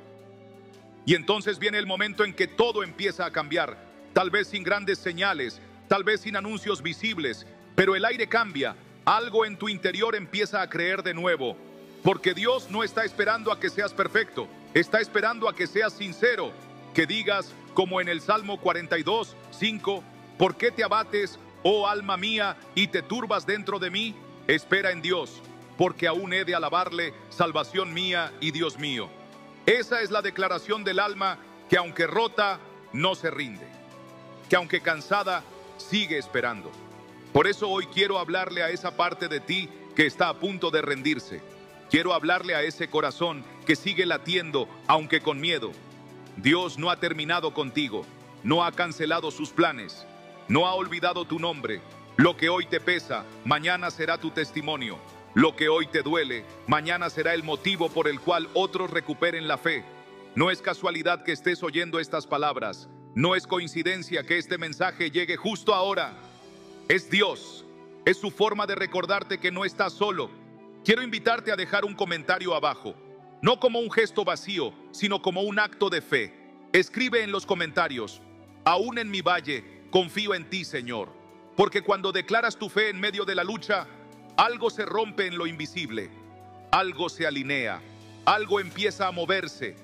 Y entonces viene el momento en que todo empieza a cambiar, tal vez sin grandes señales, tal vez sin anuncios visibles, pero el aire cambia, algo en tu interior empieza a creer de nuevo, porque Dios no está esperando a que seas perfecto, está esperando a que seas sincero, que digas, como en el Salmo 42, 5, ¿por qué te abates, oh alma mía, y te turbas dentro de mí? Espera en Dios, porque aún he de alabarle, salvación mía y Dios mío. Esa es la declaración del alma que aunque rota, no se rinde, que aunque cansada, sigue esperando. Por eso hoy quiero hablarle a esa parte de ti que está a punto de rendirse. Quiero hablarle a ese corazón que sigue latiendo, aunque con miedo. Dios no ha terminado contigo, no ha cancelado sus planes, no ha olvidado tu nombre. Lo que hoy te pesa, mañana será tu testimonio. Lo que hoy te duele, mañana será el motivo por el cual otros recuperen la fe. No es casualidad que estés oyendo estas palabras. No es coincidencia que este mensaje llegue justo ahora. Es Dios. Es su forma de recordarte que no estás solo. Quiero invitarte a dejar un comentario abajo. No como un gesto vacío, sino como un acto de fe. Escribe en los comentarios: aún en mi valle, confío en ti, Señor. Porque cuando declaras tu fe en medio de la lucha, algo se rompe en lo invisible. Algo se alinea. Algo empieza a moverse.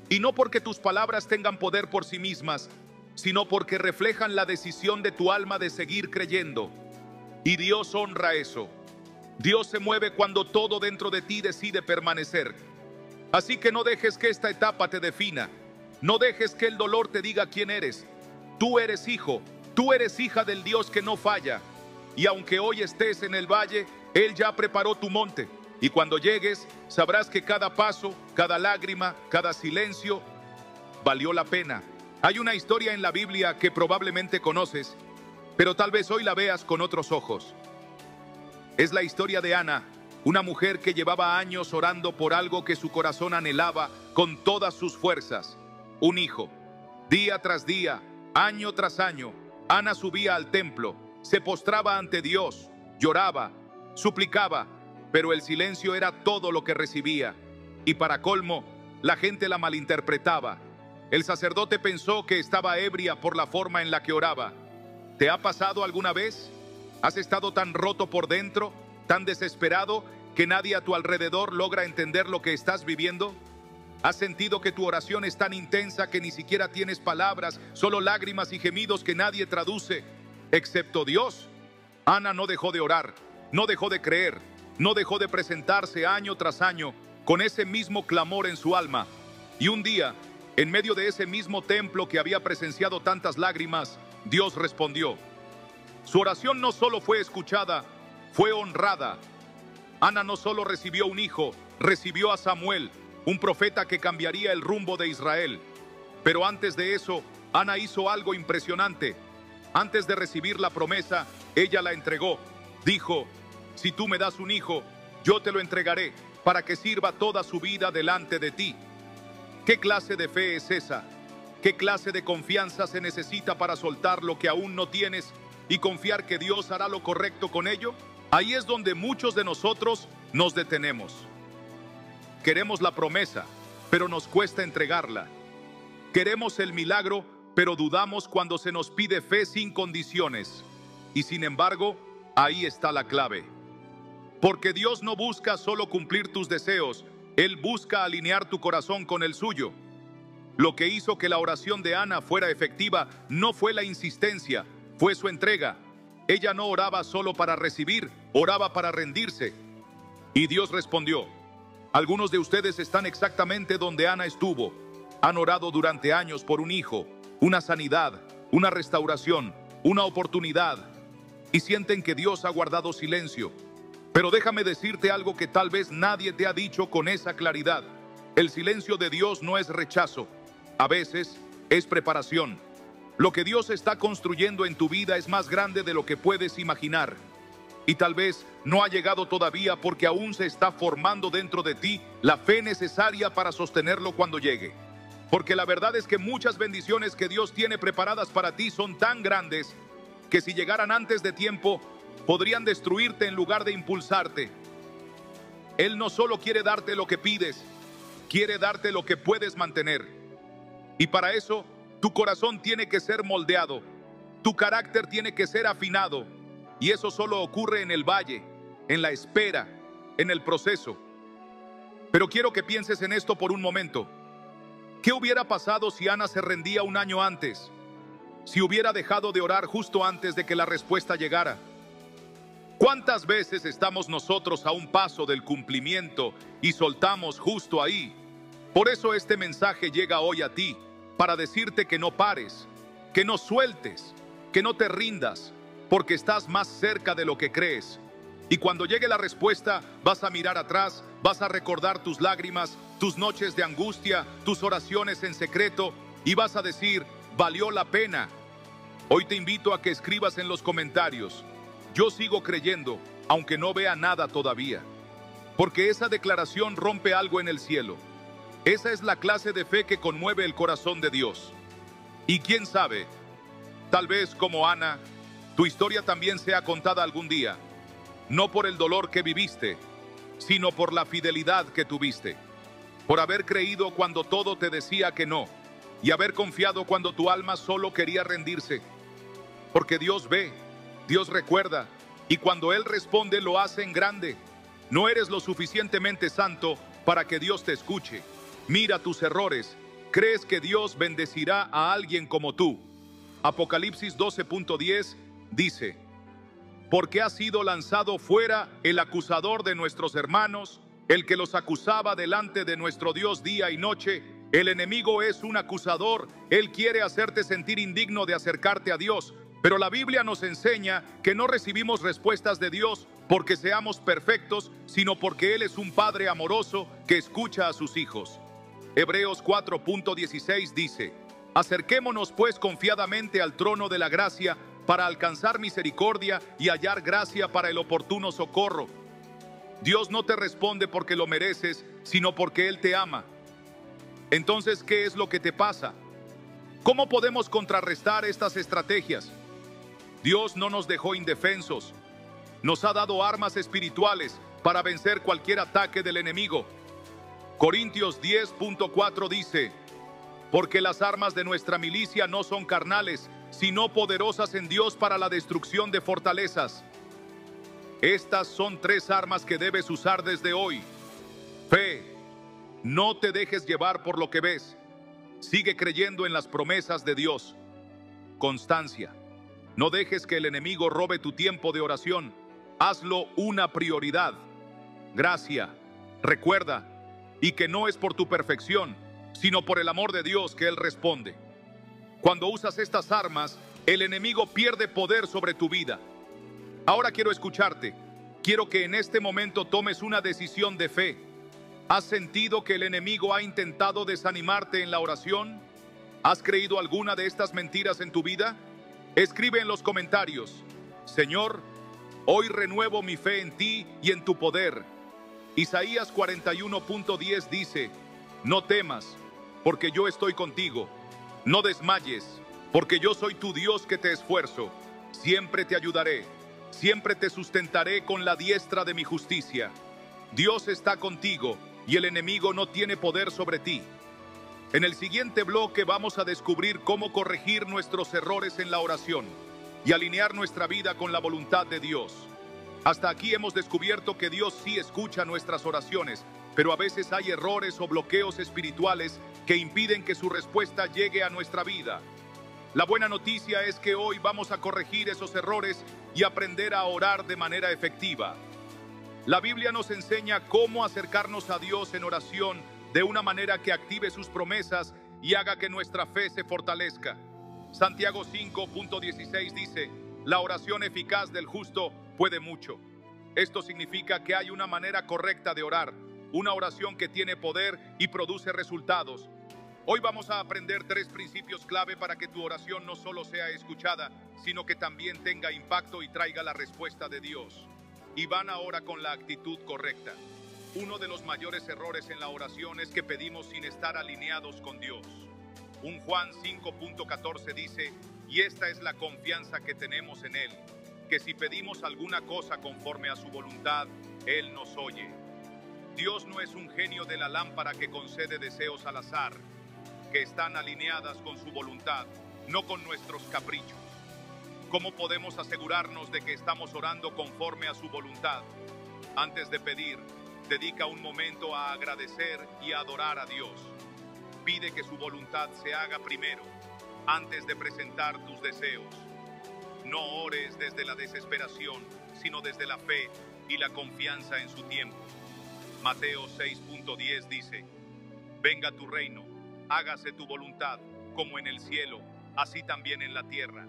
Y no porque tus palabras tengan poder por sí mismas, sino porque reflejan la decisión de tu alma de seguir creyendo. Y Dios honra eso. Dios se mueve cuando todo dentro de ti decide permanecer. Así que no dejes que esta etapa te defina. No dejes que el dolor te diga quién eres. Tú eres hijo, tú eres hija del Dios que no falla. Y aunque hoy estés en el valle, Él ya preparó tu monte. Y cuando llegues, sabrás que cada paso, cada lágrima, cada silencio, valió la pena. Hay una historia en la Biblia que probablemente conoces, pero tal vez hoy la veas con otros ojos. Es la historia de Ana, una mujer que llevaba años orando por algo que su corazón anhelaba con todas sus fuerzas: un hijo. Día tras día, año tras año, Ana subía al templo, se postraba ante Dios, lloraba, suplicaba, pero el silencio era todo lo que recibía. Y para colmo, la gente la malinterpretaba. El sacerdote pensó que estaba ebria por la forma en la que oraba. ¿Te ha pasado alguna vez? ¿Has estado tan roto por dentro, tan desesperado, que nadie a tu alrededor logra entender lo que estás viviendo? ¿Has sentido que tu oración es tan intensa que ni siquiera tienes palabras, solo lágrimas y gemidos que nadie traduce, excepto Dios? Ana no dejó de orar, no dejó de creer, no dejó de presentarse año tras año con ese mismo clamor en su alma. Y un día, en medio de ese mismo templo que había presenciado tantas lágrimas, Dios respondió. Su oración no solo fue escuchada, fue honrada. Ana no solo recibió un hijo, recibió a Samuel, un profeta que cambiaría el rumbo de Israel. Pero antes de eso, Ana hizo algo impresionante. Antes de recibir la promesa, ella la entregó. Dijo: si tú me das un hijo, yo te lo entregaré para que sirva toda su vida delante de ti. ¿Qué clase de fe es esa? ¿Qué clase de confianza se necesita para soltar lo que aún no tienes y confiar que Dios hará lo correcto con ello? Ahí es donde muchos de nosotros nos detenemos. Queremos la promesa, pero nos cuesta entregarla. Queremos el milagro, pero dudamos cuando se nos pide fe sin condiciones. Y sin embargo, ahí está la clave. Porque Dios no busca solo cumplir tus deseos, Él busca alinear tu corazón con el suyo. Lo que hizo que la oración de Ana fuera efectiva no fue la insistencia, fue su entrega. Ella no oraba solo para recibir, oraba para rendirse. Y Dios respondió. Algunos de ustedes están exactamente donde Ana estuvo. Han orado durante años por un hijo, una sanidad, una restauración, una oportunidad, y sienten que Dios ha guardado silencio. Pero déjame decirte algo que tal vez nadie te ha dicho con esa claridad. El silencio de Dios no es rechazo. A veces es preparación. Lo que Dios está construyendo en tu vida es más grande de lo que puedes imaginar. Y tal vez no ha llegado todavía porque aún se está formando dentro de ti la fe necesaria para sostenerlo cuando llegue. Porque la verdad es que muchas bendiciones que Dios tiene preparadas para ti son tan grandes que si llegaran antes de tiempo, podrían destruirte en lugar de impulsarte. Él no solo quiere darte lo que pides, quiere darte lo que puedes mantener. Y para eso, tu corazón tiene que ser moldeado, tu carácter tiene que ser afinado. Y eso solo ocurre en el valle, en la espera, en el proceso. Pero quiero que pienses en esto por un momento. ¿Qué hubiera pasado si Ana se rendía un año antes? Si hubiera dejado de orar justo antes de que la respuesta llegara. ¿Cuántas veces estamos nosotros a un paso del cumplimiento y soltamos justo ahí? Por eso este mensaje llega hoy a ti, para decirte que no pares, que no sueltes, que no te rindas, porque estás más cerca de lo que crees. Y cuando llegue la respuesta, vas a mirar atrás, vas a recordar tus lágrimas, tus noches de angustia, tus oraciones en secreto, y vas a decir, valió la pena. Hoy te invito a que escribas en los comentarios, yo sigo creyendo, aunque no vea nada todavía. Porque esa declaración rompe algo en el cielo. Esa es la clase de fe que conmueve el corazón de Dios. Y quién sabe, tal vez como Ana, tu historia también sea contada algún día, no por el dolor que viviste, sino por la fidelidad que tuviste, por haber creído cuando todo te decía que no, y haber confiado cuando tu alma solo quería rendirse. Porque Dios ve, Dios recuerda, y cuando Él responde lo hace en grande. No eres lo suficientemente santo para que Dios te escuche. Mira tus errores. ¿Crees que Dios bendecirá a alguien como tú? Apocalipsis 12.10 dice, porque ha sido lanzado fuera el acusador de nuestros hermanos, el que los acusaba delante de nuestro Dios día y noche. El enemigo es un acusador, él quiere hacerte sentir indigno de acercarte a Dios, pero la Biblia nos enseña que no recibimos respuestas de Dios porque seamos perfectos, sino porque Él es un Padre amoroso que escucha a sus hijos. Hebreos 4.16 dice, acerquémonos pues confiadamente al trono de la gracia para alcanzar misericordia y hallar gracia para el oportuno socorro. Dios no te responde porque lo mereces, sino porque Él te ama. Entonces, ¿qué es lo que te pasa? ¿Cómo podemos contrarrestar estas estrategias? Dios no nos dejó indefensos. Nos ha dado armas espirituales para vencer cualquier ataque del enemigo. Corintios 10.4 dice, porque las armas de nuestra milicia no son carnales, sino poderosas en Dios para la destrucción de fortalezas. Estas son 3 armas que debes usar desde hoy. Fe, no te dejes llevar por lo que ves. Sigue creyendo en las promesas de Dios. Constancia, no dejes que el enemigo robe tu tiempo de oración. Hazlo una prioridad. Gracia, recuerda, y que no es por tu perfección, sino por el amor de Dios que Él responde. Cuando usas estas armas, el enemigo pierde poder sobre tu vida. Ahora quiero escucharte. Quiero que en este momento tomes una decisión de fe. ¿Has sentido que el enemigo ha intentado desanimarte en la oración? ¿Has creído alguna de estas mentiras en tu vida? Escribe en los comentarios, Señor, hoy renuevo mi fe en ti y en tu poder. Isaías 41.10 dice, no temas, porque yo estoy contigo. No desmayes, porque yo soy tu Dios que te esfuerzo. Siempre te ayudaré, siempre te sustentaré con la diestra de mi justicia. Dios está contigo y el enemigo no tiene poder sobre ti. En el siguiente bloque vamos a descubrir cómo corregir nuestros errores en la oración. y alinear nuestra vida con la voluntad de Dios. Hasta aquí hemos descubierto que Dios sí escucha nuestras oraciones, pero a veces hay errores o bloqueos espirituales que impiden que su respuesta llegue a nuestra vida. La buena noticia es que hoy vamos a corregir esos errores y aprender a orar de manera efectiva. La Biblia nos enseña cómo acercarnos a Dios en oración de una manera que active sus promesas y haga que nuestra fe se fortalezca. Santiago 5.16 dice: la oración eficaz del justo puede mucho. Esto significa que hay una manera correcta de orar, una oración que tiene poder y produce resultados. Hoy vamos a aprender 3 principios clave para que tu oración no solo sea escuchada, sino que también tenga impacto y traiga la respuesta de Dios. Y van ahora con la actitud correcta. Uno de los mayores errores en la oración es que pedimos sin estar alineados con Dios. Un Juan 5.14 dice: y esta es la confianza que tenemos en Él, que si pedimos alguna cosa conforme a su voluntad, Él nos oye. Dios no es un genio de la lámpara que concede deseos al azar, que están alineadas con su voluntad, no con nuestros caprichos. ¿Cómo podemos asegurarnos de que estamos orando conforme a su voluntad? Antes de pedir, dedica un momento a agradecer y a adorar a Dios. Pide que su voluntad se haga primero, antes de presentar tus deseos. No ores desde la desesperación, sino desde la fe y la confianza en su tiempo. Mateo 6.10 dice: venga tu reino, hágase tu voluntad, como en el cielo, así también en la tierra.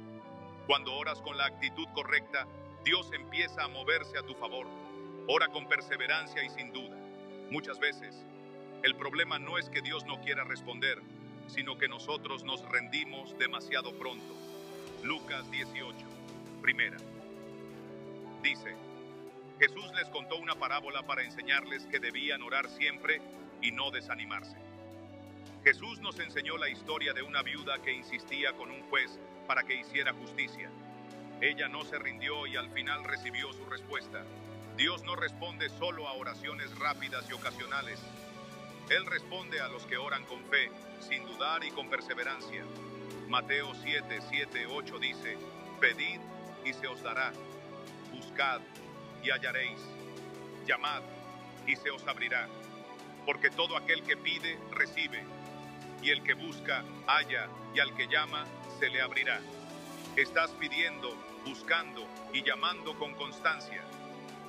Cuando oras con la actitud correcta, Dios empieza a moverse a tu favor. Ora con perseverancia y sin duda. Muchas veces, el problema no es que Dios no quiera responder, sino que nosotros nos rendimos demasiado pronto. Lucas 18, primera. Dice: Jesús les contó una parábola para enseñarles que debían orar siempre y no desanimarse. Jesús nos enseñó la historia de una viuda que insistía con un juez para que hiciera justicia. Ella no se rindió y al final recibió su respuesta. Dios no responde solo a oraciones rápidas y ocasionales. Él responde a los que oran con fe, sin dudar y con perseverancia. Mateo 7:8 dice: pedid y se os dará, buscad y hallaréis, llamad y se os abrirá. Porque todo aquel que pide, recibe, y el que busca, halla, y al que llama, se le abrirá. Estás pidiendo, buscando y llamando con constancia.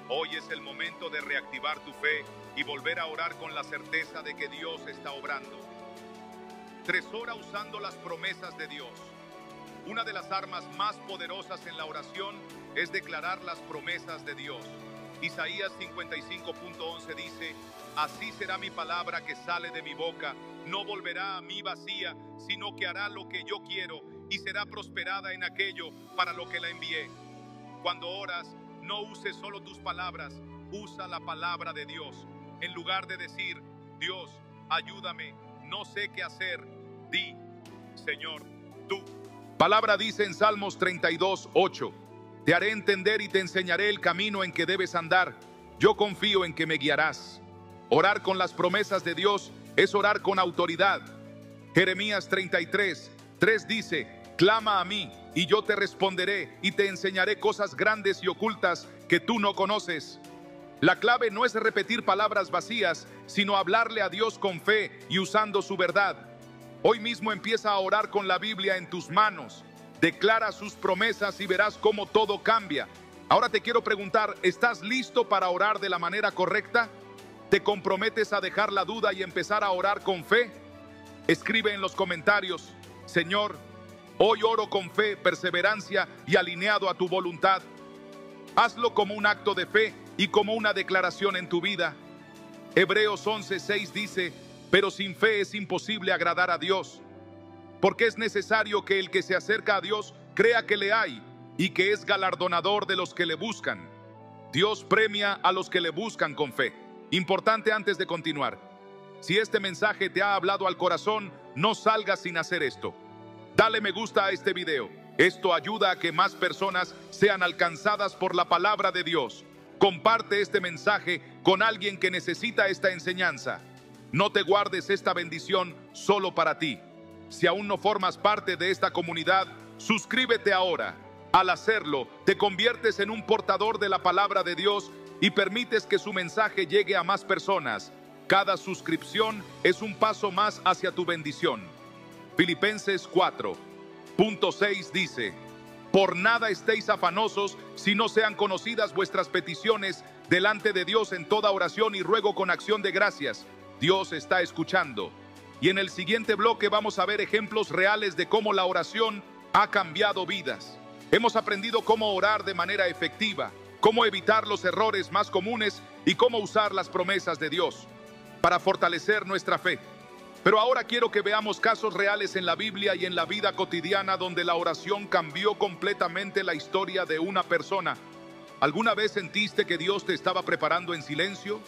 Hoy es el momento de reactivar tu fe y volver a orar con la certeza de que Dios está obrando. 3. Ora usando las promesas de Dios. Una de las armas más poderosas en la oración es declarar las promesas de Dios. Isaías 55.11 dice: así será mi palabra que sale de mi boca, no volverá a mí vacía, sino que hará lo que yo quiero y será prosperada en aquello para lo que la envié. Cuando oras, no uses solo tus palabras, usa la palabra de Dios. En lugar de decir: Dios, ayúdame, no sé qué hacer, di: Señor, tú. Palabra dice en Salmos 32:8: te haré entender y te enseñaré el camino en que debes andar. Yo confío en que me guiarás. Orar con las promesas de Dios es orar con autoridad. Jeremías 33:3 dice: clama a mí y yo te responderé y te enseñaré cosas grandes y ocultas que tú no conoces. La clave no es repetir palabras vacías, sino hablarle a Dios con fe y usando su verdad. Hoy mismo empieza a orar con la Biblia en tus manos. Declara sus promesas y verás cómo todo cambia. Ahora te quiero preguntar: ¿estás listo para orar de la manera correcta? ¿Te comprometes a dejar la duda y empezar a orar con fe? Escribe en los comentarios: Señor, hoy oro con fe, perseverancia y alineado a tu voluntad. Hazlo como un acto de fe y como una declaración en tu vida. Hebreos 11:6 dice: pero sin fe es imposible agradar a Dios, porque es necesario que el que se acerca a Dios crea que le hay y que es galardonador de los que le buscan. Dios premia a los que le buscan con fe. Importante antes de continuar: si este mensaje te ha hablado al corazón, no salgas sin hacer esto. Dale me gusta a este video. Esto ayuda a que más personas sean alcanzadas por la palabra de Dios. Comparte este mensaje con alguien que necesita esta enseñanza. No te guardes esta bendición solo para ti. Si aún no formas parte de esta comunidad, suscríbete ahora. Al hacerlo, te conviertes en un portador de la palabra de Dios y permites que su mensaje llegue a más personas. Cada suscripción es un paso más hacia tu bendición. Filipenses 4:6 dice: por nada estéis afanosos, si no sean conocidas vuestras peticiones delante de Dios en toda oración y ruego con acción de gracias. Dios está escuchando. Y en el siguiente bloque vamos a ver ejemplos reales de cómo la oración ha cambiado vidas. Hemos aprendido cómo orar de manera efectiva, cómo evitar los errores más comunes y cómo usar las promesas de Dios para fortalecer nuestra fe. Pero ahora quiero que veamos casos reales en la Biblia y en la vida cotidiana donde la oración cambió completamente la historia de una persona. ¿Alguna vez sentiste que Dios te estaba preparando en silencio?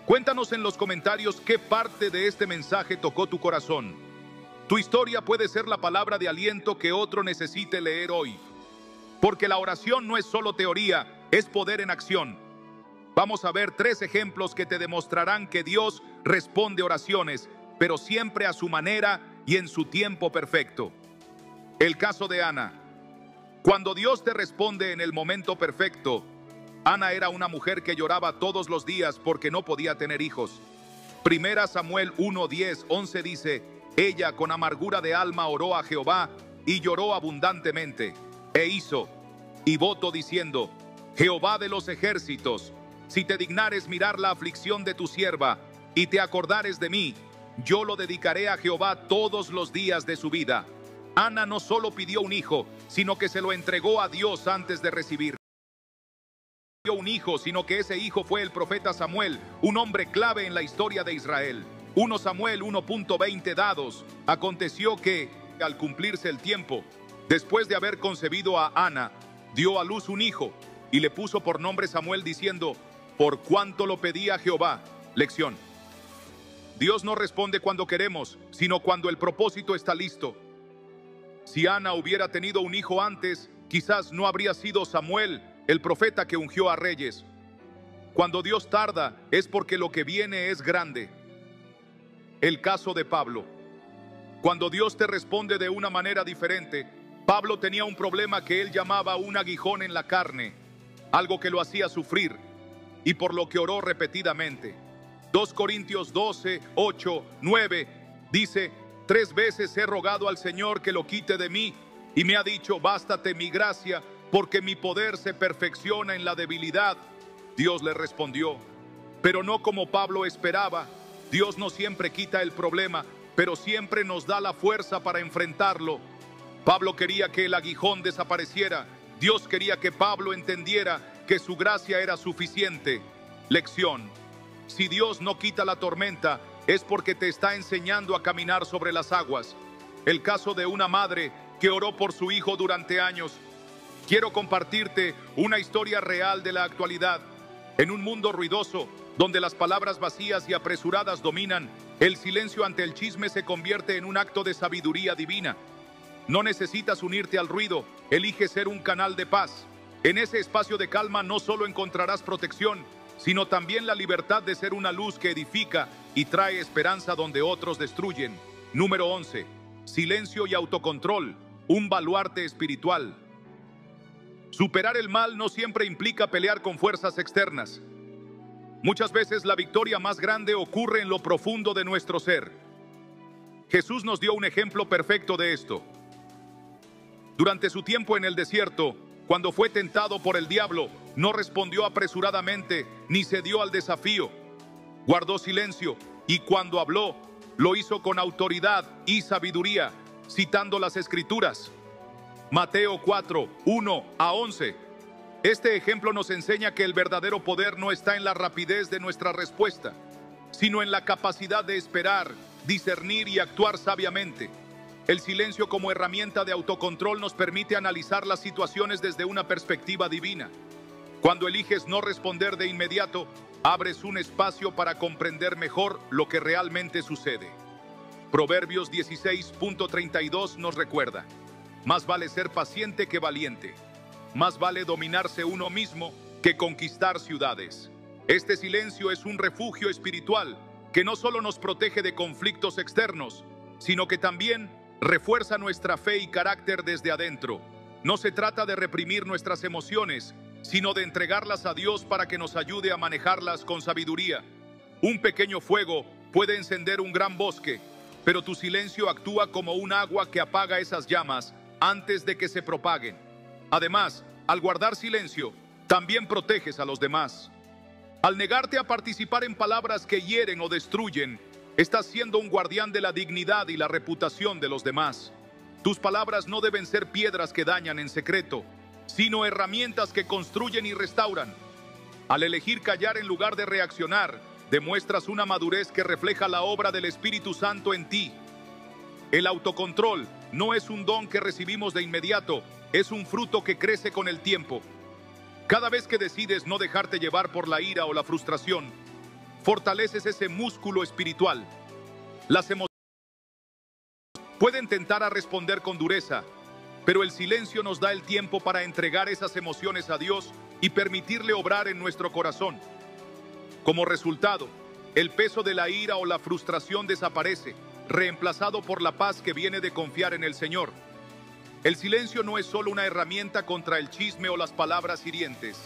Cuéntanos en los comentarios qué parte de este mensaje tocó tu corazón. Tu historia puede ser la palabra de aliento que otro necesite leer hoy. Porque la oración no es solo teoría, es poder en acción. Vamos a ver 3 ejemplos que te demostrarán que Dios responde oraciones, pero siempre a su manera y en su tiempo perfecto. El caso de Ana. Cuando Dios te responde en el momento perfecto, Ana era una mujer que lloraba todos los días porque no podía tener hijos. Primera Samuel 1:10-11 dice: ella con amargura de alma oró a Jehová y lloró abundantemente, e hizo y voto diciendo: Jehová de los ejércitos, si te dignares mirar la aflicción de tu sierva y te acordares de mí, yo lo dedicaré a Jehová todos los días de su vida. Ana no solo pidió un hijo, sino que se lo entregó a Dios antes de recibir un hijo, sino que ese hijo fue el profeta Samuel, un hombre clave en la historia de Israel. 1 Samuel 1:20 dados. Aconteció que, al cumplirse el tiempo, después de haber concebido a Ana, dio a luz un hijo y le puso por nombre Samuel, diciendo: por cuanto lo pedía a Jehová. Lección: Dios no responde cuando queremos, sino cuando el propósito está listo. Si Ana hubiera tenido un hijo antes, quizás no habría sido Samuel el profeta que ungió a reyes. Cuando Dios tarda, es porque lo que viene es grande. El caso de Pablo. Cuando Dios te responde de una manera diferente, Pablo tenía un problema que él llamaba un aguijón en la carne, algo que lo hacía sufrir, y por lo que oró repetidamente. 2 Corintios 12:8-9 dice: 3 veces he rogado al Señor que lo quite de mí, y me ha dicho: bástate mi gracia, porque mi poder se perfecciona en la debilidad. Dios le respondió, pero no como Pablo esperaba. Dios no siempre quita el problema, pero siempre nos da la fuerza para enfrentarlo. Pablo quería que el aguijón desapareciera. Dios quería que Pablo entendiera que su gracia era suficiente. Lección: si Dios no quita la tormenta, es porque te está enseñando a caminar sobre las aguas. El caso de una madre que oró por su hijo durante años. Quiero compartirte una historia real de la actualidad. En un mundo ruidoso, donde las palabras vacías y apresuradas dominan, el silencio ante el chisme se convierte en un acto de sabiduría divina. No necesitas unirte al ruido, elige ser un canal de paz. En ese espacio de calma no solo encontrarás protección, sino también la libertad de ser una luz que edifica y trae esperanza donde otros destruyen. Número 11. Silencio y autocontrol, un baluarte espiritual. Superar el mal no siempre implica pelear con fuerzas externas. Muchas veces la victoria más grande ocurre en lo profundo de nuestro ser. Jesús nos dio un ejemplo perfecto de esto. Durante su tiempo en el desierto, cuando fue tentado por el diablo, no respondió apresuradamente ni cedió al desafío. Guardó silencio y cuando habló, lo hizo con autoridad y sabiduría, citando las Escrituras. Mateo 4:1-11. Este ejemplo nos enseña que el verdadero poder no está en la rapidez de nuestra respuesta, sino en la capacidad de esperar, discernir y actuar sabiamente. El silencio como herramienta de autocontrol nos permite analizar las situaciones desde una perspectiva divina. Cuando eliges no responder de inmediato, abres un espacio para comprender mejor lo que realmente sucede. Proverbios 16:32 nos recuerda: más vale ser paciente que valiente. Más vale dominarse uno mismo que conquistar ciudades. Este silencio es un refugio espiritual que no solo nos protege de conflictos externos, sino que también refuerza nuestra fe y carácter desde adentro. No se trata de reprimir nuestras emociones, sino de entregarlas a Dios para que nos ayude a manejarlas con sabiduría. Un pequeño fuego puede encender un gran bosque, pero tu silencio actúa como un agua que apaga esas llamas antes de que se propaguen. Además, al guardar silencio, también proteges a los demás. Al negarte a participar en palabras que hieren o destruyen, estás siendo un guardián de la dignidad y la reputación de los demás. Tus palabras no deben ser piedras que dañan en secreto, sino herramientas que construyen y restauran. Al elegir callar en lugar de reaccionar, demuestras una madurez que refleja la obra del Espíritu Santo en ti. El autocontrol no es un don que recibimos de inmediato, es un fruto que crece con el tiempo. Cada vez que decides no dejarte llevar por la ira o la frustración, fortaleces ese músculo espiritual. Las emociones pueden tentar a responder con dureza, pero el silencio nos da el tiempo para entregar esas emociones a Dios y permitirle obrar en nuestro corazón. Como resultado, el peso de la ira o la frustración desaparece, reemplazado por la paz que viene de confiar en el Señor. El silencio no es solo una herramienta contra el chisme o las palabras hirientes.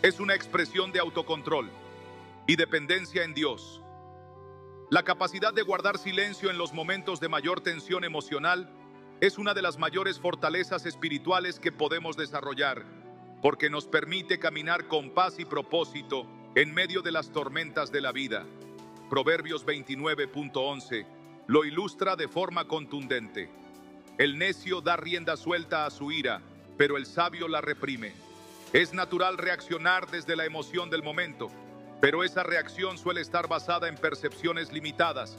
Es una expresión de autocontrol y dependencia en Dios. La capacidad de guardar silencio en los momentos de mayor tensión emocional es una de las mayores fortalezas espirituales que podemos desarrollar, porque nos permite caminar con paz y propósito en medio de las tormentas de la vida. Proverbios 29.11 lo ilustra de forma contundente. El necio da rienda suelta a su ira, pero el sabio la reprime. Es natural reaccionar desde la emoción del momento, pero esa reacción suele estar basada en percepciones limitadas.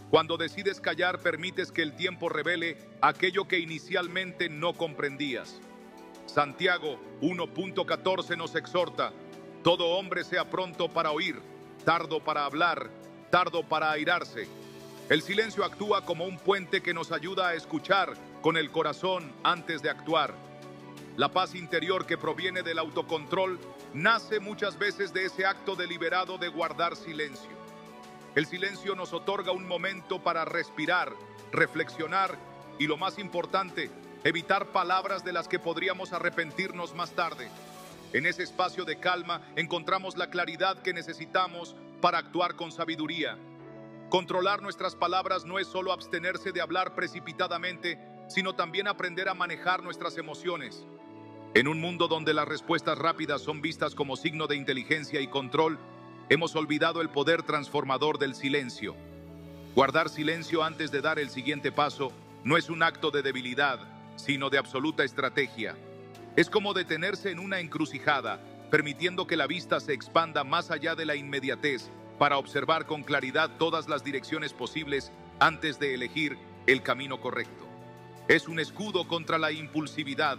Cuando decides callar, permites que el tiempo revele aquello que inicialmente no comprendías. Santiago 1.14 nos exhorta: todo hombre sea pronto para oír, tardo para hablar, tardo para airarse. El silencio actúa como un puente que nos ayuda a escuchar con el corazón antes de actuar. La paz interior que proviene del autocontrol nace muchas veces de ese acto deliberado de guardar silencio. El silencio nos otorga un momento para respirar, reflexionar y, lo más importante, evitar palabras de las que podríamos arrepentirnos más tarde. En ese espacio de calma encontramos la claridad que necesitamos para actuar con sabiduría. Controlar nuestras palabras no es solo abstenerse de hablar precipitadamente, sino también aprender a manejar nuestras emociones. En un mundo donde las respuestas rápidas son vistas como signo de inteligencia y control, hemos olvidado el poder transformador del silencio. Guardar silencio antes de dar el siguiente paso no es un acto de debilidad, sino de absoluta estrategia. Es como detenerse en una encrucijada, permitiendo que la vista se expanda más allá de la inmediatez, para observar con claridad todas las direcciones posibles antes de elegir el camino correcto. Es un escudo contra la impulsividad,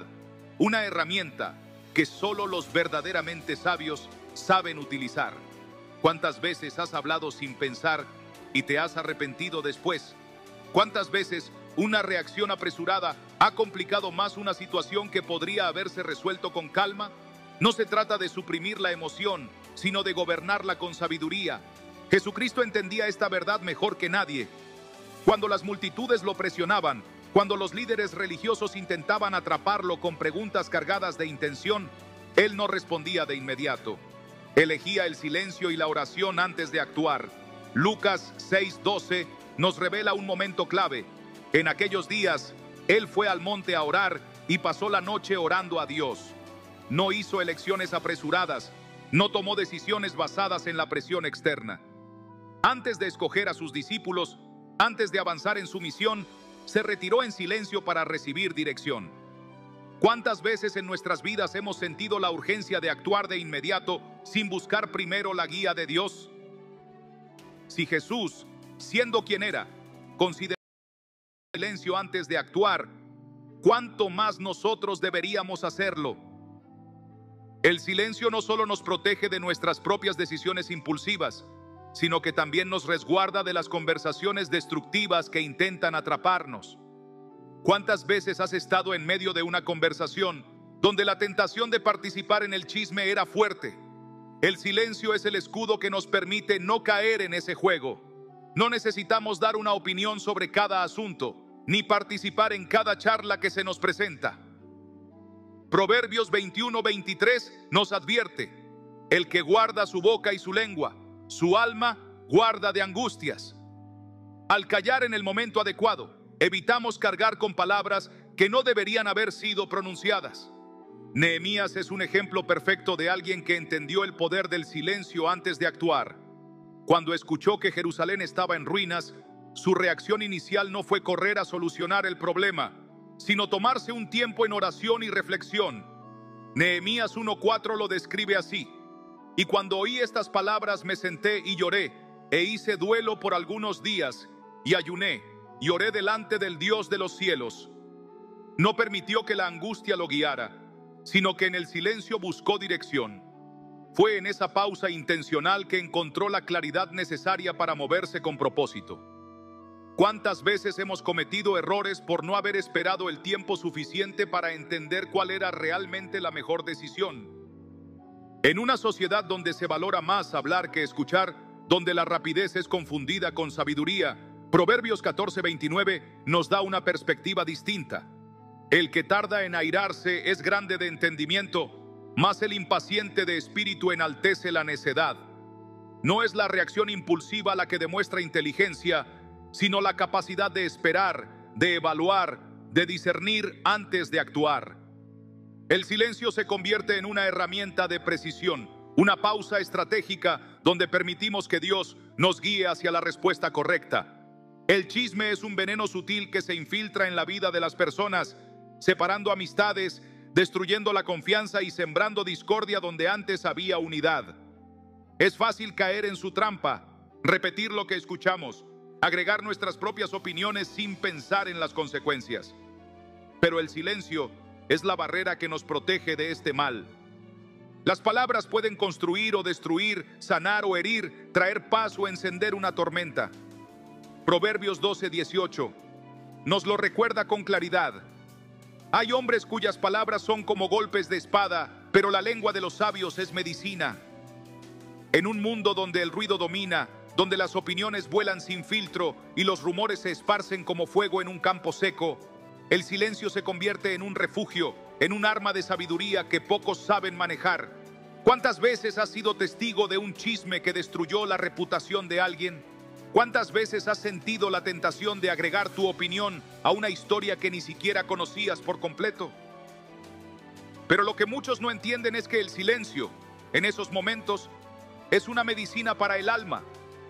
una herramienta que solo los verdaderamente sabios saben utilizar. ¿Cuántas veces has hablado sin pensar y te has arrepentido después? ¿Cuántas veces una reacción apresurada ha complicado más una situación que podría haberse resuelto con calma? No se trata de suprimir la emoción, sino de gobernarla con sabiduría. Jesucristo entendía esta verdad mejor que nadie. Cuando las multitudes lo presionaban, cuando los líderes religiosos intentaban atraparlo con preguntas cargadas de intención, él no respondía de inmediato. Elegía el silencio y la oración antes de actuar. Lucas 6:12 nos revela un momento clave. En aquellos días, él fue al monte a orar y pasó la noche orando a Dios. No hizo elecciones apresuradas, no tomó decisiones basadas en la presión externa. Antes de escoger a sus discípulos, antes de avanzar en su misión, se retiró en silencio para recibir dirección. ¿Cuántas veces en nuestras vidas hemos sentido la urgencia de actuar de inmediato sin buscar primero la guía de Dios? Si Jesús, siendo quien era, consideró el silencio antes de actuar, ¿cuánto más nosotros deberíamos hacerlo? El silencio no solo nos protege de nuestras propias decisiones impulsivas, sino que también nos resguarda de las conversaciones destructivas que intentan atraparnos. ¿Cuántas veces has estado en medio de una conversación donde la tentación de participar en el chisme era fuerte? El silencio es el escudo que nos permite no caer en ese juego. No necesitamos dar una opinión sobre cada asunto, ni participar en cada charla que se nos presenta. Proverbios 21:23 nos advierte: el que guarda su boca y su lengua, su alma guarda de angustias. Al callar en el momento adecuado, evitamos cargar con palabras que no deberían haber sido pronunciadas. Nehemías es un ejemplo perfecto de alguien que entendió el poder del silencio antes de actuar. Cuando escuchó que Jerusalén estaba en ruinas, su reacción inicial no fue correr a solucionar el problema, sino tomarse un tiempo en oración y reflexión. Nehemías 1:4 lo describe así: y cuando oí estas palabras me senté y lloré, e hice duelo por algunos días, y ayuné, y oré delante del Dios de los cielos. No permitió que la angustia lo guiara, sino que en el silencio buscó dirección. Fue en esa pausa intencional que encontró la claridad necesaria para moverse con propósito. ¿Cuántas veces hemos cometido errores por no haber esperado el tiempo suficiente para entender cuál era realmente la mejor decisión? En una sociedad donde se valora más hablar que escuchar, donde la rapidez es confundida con sabiduría, Proverbios 14:29 nos da una perspectiva distinta. El que tarda en airarse es grande de entendimiento, mas el impaciente de espíritu enaltece la necedad. No es la reacción impulsiva la que demuestra inteligencia, sino la capacidad de esperar, de evaluar, de discernir antes de actuar. El silencio se convierte en una herramienta de precisión, una pausa estratégica donde permitimos que Dios nos guíe hacia la respuesta correcta. El chisme es un veneno sutil que se infiltra en la vida de las personas, separando amistades, destruyendo la confianza y sembrando discordia donde antes había unidad. Es fácil caer en su trampa, repetir lo que escuchamos, agregar nuestras propias opiniones sin pensar en las consecuencias. Pero el silencio es la barrera que nos protege de este mal. Las palabras pueden construir o destruir, sanar o herir, traer paz o encender una tormenta. Proverbios 12:18 nos lo recuerda con claridad. Hay hombres cuyas palabras son como golpes de espada, pero la lengua de los sabios es medicina. En un mundo donde el ruido domina, donde las opiniones vuelan sin filtro y los rumores se esparcen como fuego en un campo seco, el silencio se convierte en un refugio, en un arma de sabiduría que pocos saben manejar. ¿Cuántas veces has sido testigo de un chisme que destruyó la reputación de alguien? ¿Cuántas veces has sentido la tentación de agregar tu opinión a una historia que ni siquiera conocías por completo? Pero lo que muchos no entienden es que el silencio, en esos momentos, es una medicina para el alma,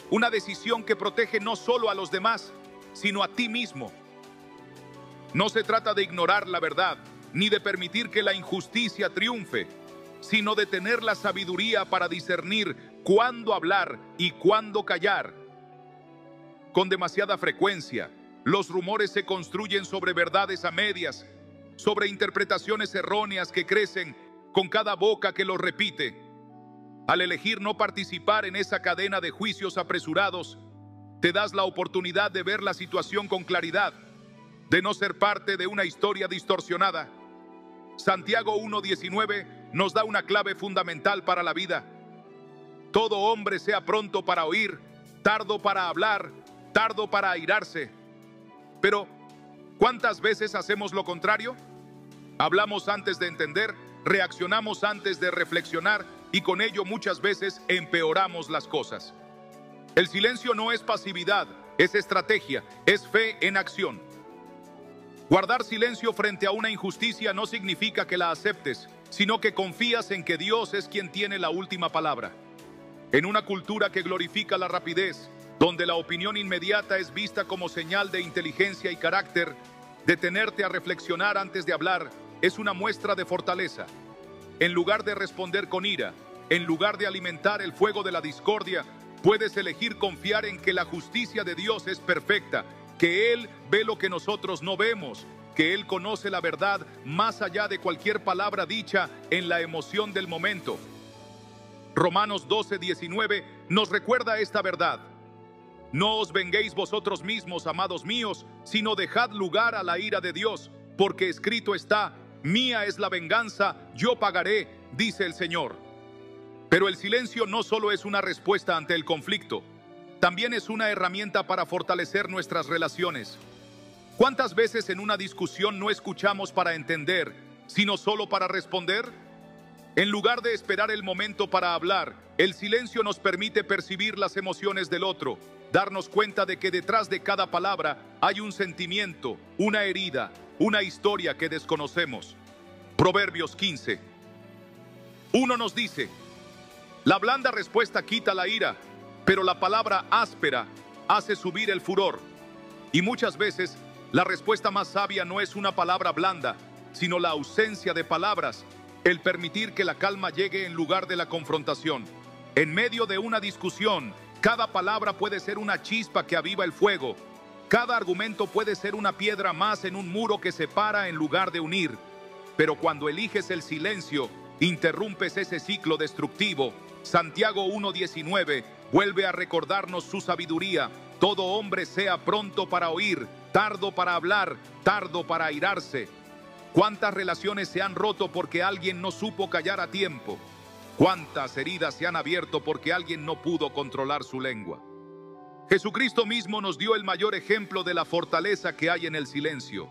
una decisión que protege no solo a los demás, sino a ti mismo. No se trata de ignorar la verdad, ni de permitir que la injusticia triunfe, sino de tener la sabiduría para discernir cuándo hablar y cuándo callar. Con demasiada frecuencia, los rumores se construyen sobre verdades a medias, sobre interpretaciones erróneas que crecen con cada boca que los repite. Al elegir no participar en esa cadena de juicios apresurados, te das la oportunidad de ver la situación con claridad, de no ser parte de una historia distorsionada. Santiago 1:19 nos da una clave fundamental para la vida. Todo hombre sea pronto para oír, tardo para hablar, tardo para airarse. Pero, ¿cuántas veces hacemos lo contrario? Hablamos antes de entender, reaccionamos antes de reflexionar y con ello muchas veces empeoramos las cosas. El silencio no es pasividad, es estrategia, es fe en acción. Guardar silencio frente a una injusticia no significa que la aceptes, sino que confías en que Dios es quien tiene la última palabra. En una cultura que glorifica la rapidez, donde la opinión inmediata es vista como señal de inteligencia y carácter, detenerte a reflexionar antes de hablar es una muestra de fortaleza. En lugar de responder con ira, en lugar de alimentar el fuego de la discordia, puedes elegir confiar en que la justicia de Dios es perfecta, que Él ve lo que nosotros no vemos, que Él conoce la verdad más allá de cualquier palabra dicha en la emoción del momento. Romanos 12:19 nos recuerda esta verdad. No os venguéis vosotros mismos, amados míos, sino dejad lugar a la ira de Dios, porque escrito está: mía es la venganza, yo pagaré, dice el Señor. Pero el silencio no solo es una respuesta ante el conflicto, también es una herramienta para fortalecer nuestras relaciones. ¿Cuántas veces en una discusión no escuchamos para entender, sino solo para responder? En lugar de esperar el momento para hablar, el silencio nos permite percibir las emociones del otro, darnos cuenta de que detrás de cada palabra hay un sentimiento, una herida, una historia que desconocemos. Proverbios 15. 1 nos dice: la blanda respuesta quita la ira, pero la palabra áspera hace subir el furor. Y muchas veces la respuesta más sabia no es una palabra blanda, sino la ausencia de palabras, el permitir que la calma llegue en lugar de la confrontación. En medio de una discusión, cada palabra puede ser una chispa que aviva el fuego. Cada argumento puede ser una piedra más en un muro que separa en lugar de unir. Pero cuando eliges el silencio, interrumpes ese ciclo destructivo. Santiago 1:19 vuelve a recordarnos su sabiduría. Todo hombre sea pronto para oír, tardo para hablar, tardo para airarse. ¿Cuántas relaciones se han roto porque alguien no supo callar a tiempo? ¿Cuántas heridas se han abierto porque alguien no pudo controlar su lengua? Jesucristo mismo nos dio el mayor ejemplo de la fortaleza que hay en el silencio.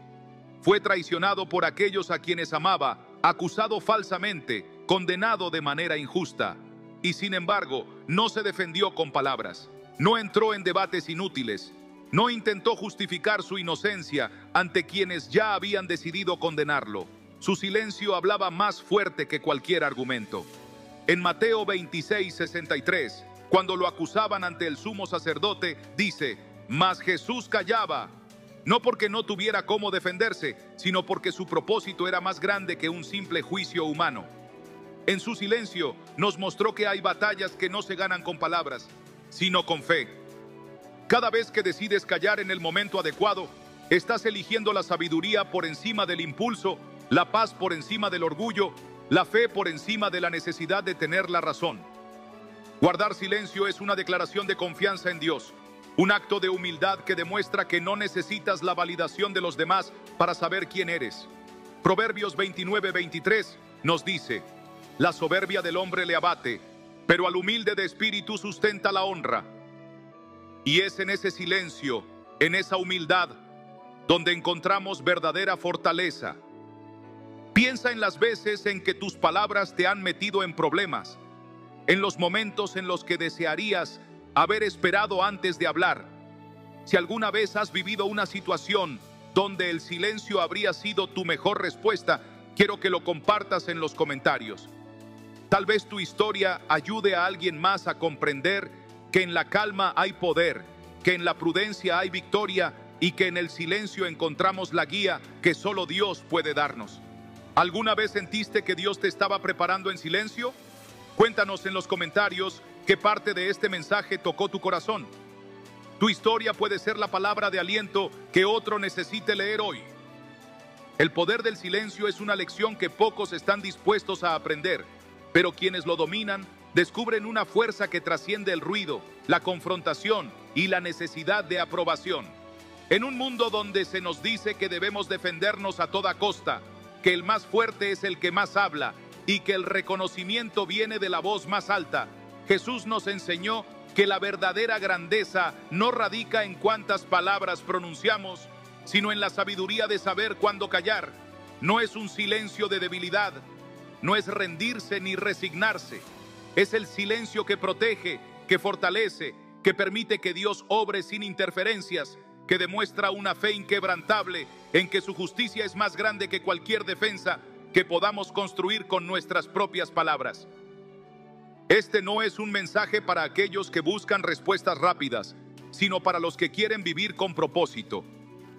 Fue traicionado por aquellos a quienes amaba, acusado falsamente, condenado de manera injusta. Y sin embargo, no se defendió con palabras. No entró en debates inútiles. No intentó justificar su inocencia ante quienes ya habían decidido condenarlo. Su silencio hablaba más fuerte que cualquier argumento. En Mateo 26:63, cuando lo acusaban ante el sumo sacerdote, dice: mas Jesús callaba, no porque no tuviera cómo defenderse, sino porque su propósito era más grande que un simple juicio humano. En su silencio nos mostró que hay batallas que no se ganan con palabras, sino con fe. Cada vez que decides callar en el momento adecuado, estás eligiendo la sabiduría por encima del impulso, la paz por encima del orgullo, la fe por encima de la necesidad de tener la razón. Guardar silencio es una declaración de confianza en Dios, un acto de humildad que demuestra que no necesitas la validación de los demás para saber quién eres. Proverbios 29:23 nos dice: la soberbia del hombre le abate, pero al humilde de espíritu sustenta la honra. Y es en ese silencio, en esa humildad, donde encontramos verdadera fortaleza. Piensa en las veces en que tus palabras te han metido en problemas, en los momentos en los que desearías haber esperado antes de hablar. Si alguna vez has vivido una situación donde el silencio habría sido tu mejor respuesta, quiero que lo compartas en los comentarios. Tal vez tu historia ayude a alguien más a comprender que en la calma hay poder, que en la prudencia hay victoria y que en el silencio encontramos la guía que solo Dios puede darnos. ¿Alguna vez sentiste que Dios te estaba preparando en silencio? Cuéntanos en los comentarios qué parte de este mensaje tocó tu corazón. Tu historia puede ser la palabra de aliento que otro necesite leer hoy. El poder del silencio es una lección que pocos están dispuestos a aprender, pero quienes lo dominan descubren una fuerza que trasciende el ruido, la confrontación y la necesidad de aprobación. En un mundo donde se nos dice que debemos defendernos a toda costa, que el más fuerte es el que más habla y que el reconocimiento viene de la voz más alta, Jesús nos enseñó que la verdadera grandeza no radica en cuántas palabras pronunciamos, sino en la sabiduría de saber cuándo callar. No es un silencio de debilidad, no es rendirse ni resignarse. Es el silencio que protege, que fortalece, que permite que Dios obre sin interferencias, que demuestra una fe inquebrantable en que su justicia es más grande que cualquier defensa que podamos construir con nuestras propias palabras. Este no es un mensaje para aquellos que buscan respuestas rápidas, sino para los que quieren vivir con propósito.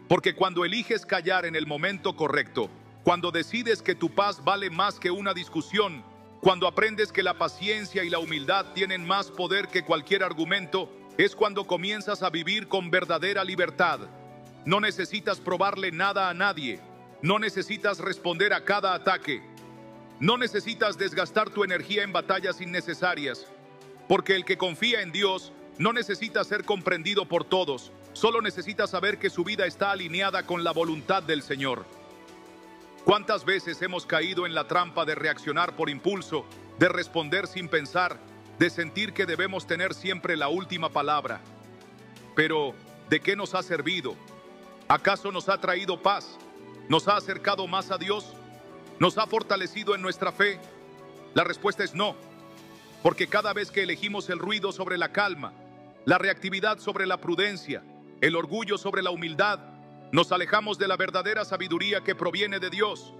Porque cuando eliges callar en el momento correcto, cuando decides que tu paz vale más que una discusión, cuando aprendes que la paciencia y la humildad tienen más poder que cualquier argumento, es cuando comienzas a vivir con verdadera libertad. No necesitas probarle nada a nadie. No necesitas responder a cada ataque. No necesitas desgastar tu energía en batallas innecesarias. Porque el que confía en Dios no necesita ser comprendido por todos. Solo necesita saber que su vida está alineada con la voluntad del Señor. ¿Cuántas veces hemos caído en la trampa de reaccionar por impulso, de responder sin pensar, de sentir que debemos tener siempre la última palabra? Pero, ¿de qué nos ha servido? ¿Acaso nos ha traído paz? ¿Nos ha acercado más a Dios? ¿Nos ha fortalecido en nuestra fe? La respuesta es no, porque cada vez que elegimos el ruido sobre la calma, la reactividad sobre la prudencia, el orgullo sobre la humildad, nos alejamos de la verdadera sabiduría que proviene de Dios.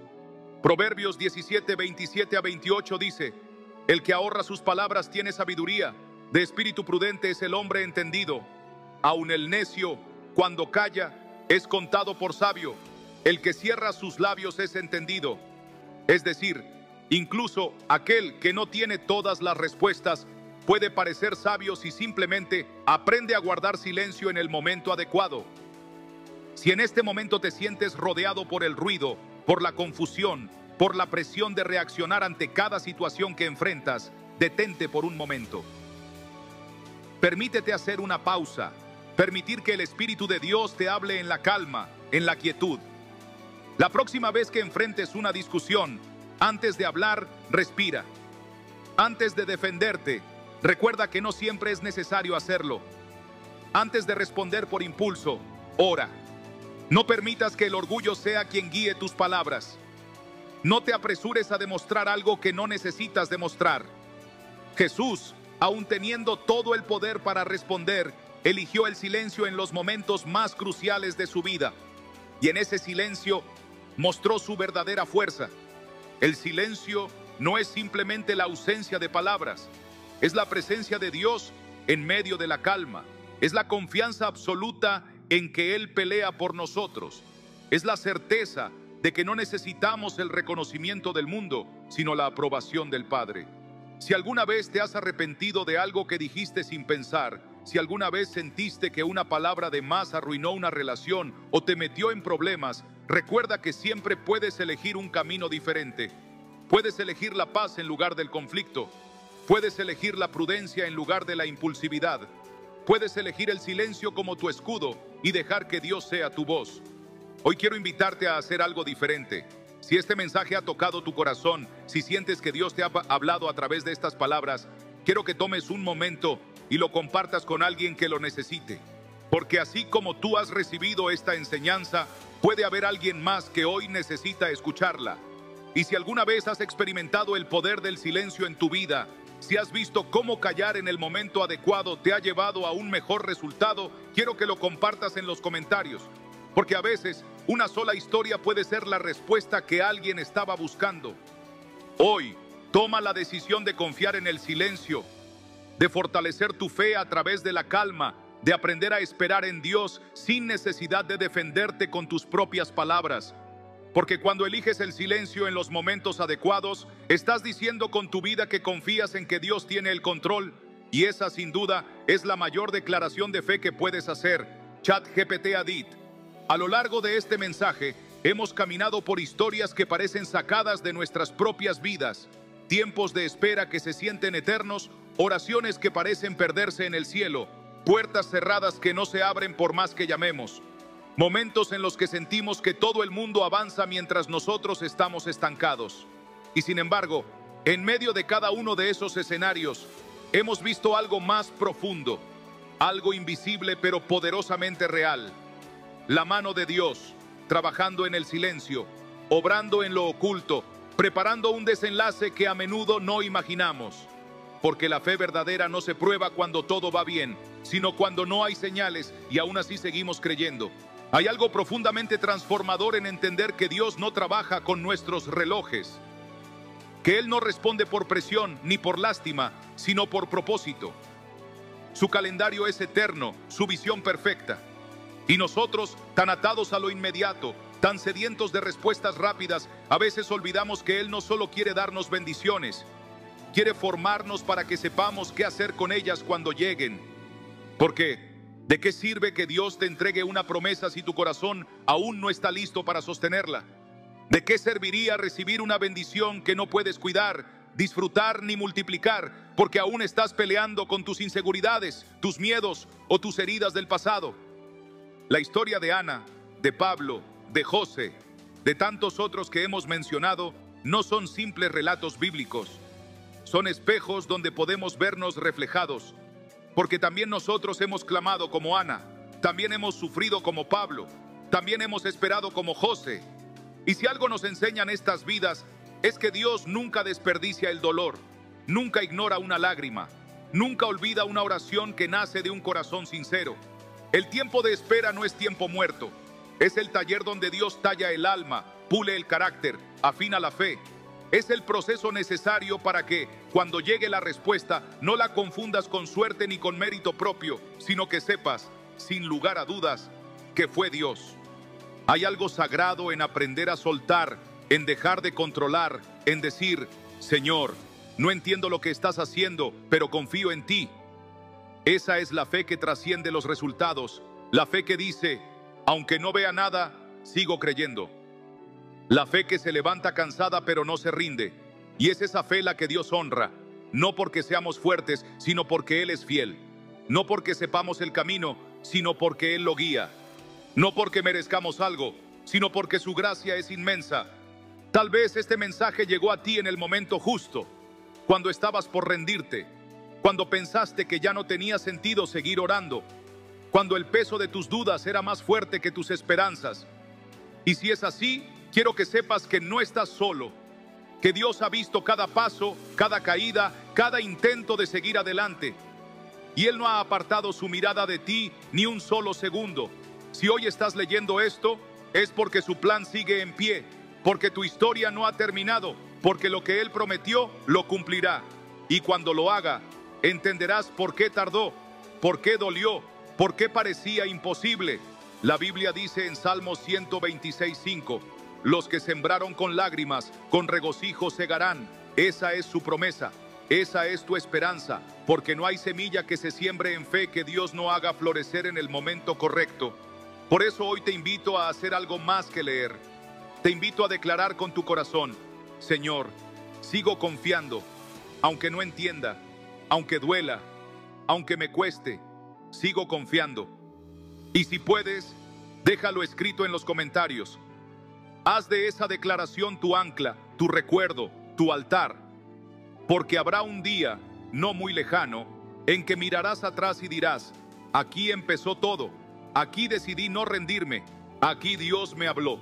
Proverbios 17, 27 a 28 dice: el que ahorra sus palabras tiene sabiduría, de espíritu prudente es el hombre entendido. Aun el necio, cuando calla, es contado por sabio. El que cierra sus labios es entendido. Es decir, incluso aquel que no tiene todas las respuestas puede parecer sabio si simplemente aprende a guardar silencio en el momento adecuado. Si en este momento te sientes rodeado por el ruido, por la confusión, por la presión de reaccionar ante cada situación que enfrentas, detente por un momento. Permítete hacer una pausa, permitir que el Espíritu de Dios te hable en la calma, en la quietud. La próxima vez que enfrentes una discusión, antes de hablar, respira. Antes de defenderte, recuerda que no siempre es necesario hacerlo. Antes de responder por impulso, ora. No permitas que el orgullo sea quien guíe tus palabras. No te apresures a demostrar algo que no necesitas demostrar. Jesús, aun teniendo todo el poder para responder, eligió el silencio en los momentos más cruciales de su vida. Y en ese silencio mostró su verdadera fuerza. El silencio no es simplemente la ausencia de palabras, es la presencia de Dios en medio de la calma, es la confianza absoluta en que Él pelea por nosotros, es la certeza de que no necesitamos el reconocimiento del mundo, sino la aprobación del Padre. Si alguna vez te has arrepentido de algo que dijiste sin pensar, si alguna vez sentiste que una palabra de más arruinó una relación o te metió en problemas, recuerda que siempre puedes elegir un camino diferente. Puedes elegir la paz en lugar del conflicto. Puedes elegir la prudencia en lugar de la impulsividad. Puedes elegir el silencio como tu escudo y dejar que Dios sea tu voz. Hoy quiero invitarte a hacer algo diferente. Si este mensaje ha tocado tu corazón, si sientes que Dios te ha hablado a través de estas palabras, quiero que tomes un momento y lo compartas con alguien que lo necesite. Porque así como tú has recibido esta enseñanza, puede haber alguien más que hoy necesita escucharla. Y si alguna vez has experimentado el poder del silencio en tu vida, si has visto cómo callar en el momento adecuado te ha llevado a un mejor resultado, quiero que lo compartas en los comentarios. Porque a veces una sola historia puede ser la respuesta que alguien estaba buscando. Hoy, toma la decisión de confiar en el silencio, de fortalecer tu fe a través de la calma, de aprender a esperar en Dios sin necesidad de defenderte con tus propias palabras. Porque cuando eliges el silencio en los momentos adecuados, estás diciendo con tu vida que confías en que Dios tiene el control. Y esa, sin duda, es la mayor declaración de fe que puedes hacer. ChatGPT Adit. A lo largo de este mensaje, hemos caminado por historias que parecen sacadas de nuestras propias vidas, tiempos de espera que se sienten eternos, oraciones que parecen perderse en el cielo, puertas cerradas que no se abren por más que llamemos, momentos en los que sentimos que todo el mundo avanza mientras nosotros estamos estancados. Y sin embargo, en medio de cada uno de esos escenarios, hemos visto algo más profundo, algo invisible pero poderosamente real. La mano de Dios, trabajando en el silencio, obrando en lo oculto, preparando un desenlace que a menudo no imaginamos. Porque la fe verdadera no se prueba cuando todo va bien, sino cuando no hay señales y aún así seguimos creyendo. Hay algo profundamente transformador en entender que Dios no trabaja con nuestros relojes, que Él no responde por presión ni por lástima, sino por propósito. Su calendario es eterno, su visión perfecta. Y nosotros, tan atados a lo inmediato, tan sedientos de respuestas rápidas, a veces olvidamos que Él no solo quiere darnos bendiciones, quiere formarnos para que sepamos qué hacer con ellas cuando lleguen. Porque, ¿de qué sirve que Dios te entregue una promesa si tu corazón aún no está listo para sostenerla? ¿De qué serviría recibir una bendición que no puedes cuidar, disfrutar ni multiplicar, porque aún estás peleando con tus inseguridades, tus miedos o tus heridas del pasado? La historia de Ana, de Pablo, de José, de tantos otros que hemos mencionado, no son simples relatos bíblicos. Son espejos donde podemos vernos reflejados, porque también nosotros hemos clamado como Ana, también hemos sufrido como Pablo, también hemos esperado como José. Y si algo nos enseñan estas vidas, es que Dios nunca desperdicia el dolor, nunca ignora una lágrima, nunca olvida una oración que nace de un corazón sincero. El tiempo de espera no es tiempo muerto, es el taller donde Dios talla el alma, pule el carácter, afina la fe. Es el proceso necesario para que, cuando llegue la respuesta, no la confundas con suerte ni con mérito propio, sino que sepas, sin lugar a dudas, que fue Dios. Hay algo sagrado en aprender a soltar, en dejar de controlar, en decir: Señor, no entiendo lo que estás haciendo, pero confío en ti. Esa es la fe que trasciende los resultados, la fe que dice: aunque no vea nada, sigo creyendo. La fe que se levanta cansada pero no se rinde. Y es esa fe la que Dios honra, no porque seamos fuertes, sino porque Él es fiel. No porque sepamos el camino, sino porque Él lo guía. No porque merezcamos algo, sino porque su gracia es inmensa. Tal vez este mensaje llegó a ti en el momento justo, cuando estabas por rendirte, cuando pensaste que ya no tenía sentido seguir orando, cuando el peso de tus dudas era más fuerte que tus esperanzas. Y si es así, quiero que sepas que no estás solo, que Dios ha visto cada paso, cada caída, cada intento de seguir adelante. Y Él no ha apartado su mirada de ti ni un solo segundo. Si hoy estás leyendo esto, es porque su plan sigue en pie, porque tu historia no ha terminado, porque lo que Él prometió lo cumplirá. Y cuando lo haga, entenderás por qué tardó, por qué dolió, por qué parecía imposible. La Biblia dice en Salmos 126:5: los que sembraron con lágrimas, con regocijo segarán. Esa es su promesa, esa es tu esperanza, porque no hay semilla que se siembre en fe que Dios no haga florecer en el momento correcto. Por eso hoy te invito a hacer algo más que leer. Te invito a declarar con tu corazón: Señor, sigo confiando, aunque no entienda, aunque duela, aunque me cueste, sigo confiando. Y si puedes, déjalo escrito en los comentarios. Haz de esa declaración tu ancla, tu recuerdo, tu altar, porque habrá un día, no muy lejano, en que mirarás atrás y dirás: aquí empezó todo, aquí decidí no rendirme, aquí Dios me habló.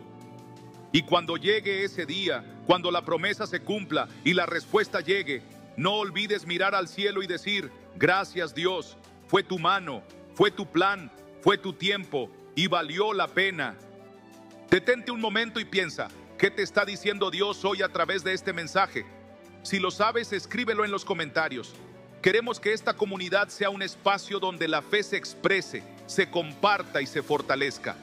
Y cuando llegue ese día, cuando la promesa se cumpla y la respuesta llegue, no olvides mirar al cielo y decir: gracias Dios, fue tu mano, fue tu plan, fue tu tiempo y valió la pena. Detente un momento y piensa, ¿qué te está diciendo Dios hoy a través de este mensaje? Si lo sabes, escríbelo en los comentarios. Queremos que esta comunidad sea un espacio donde la fe se exprese, se comparta y se fortalezca.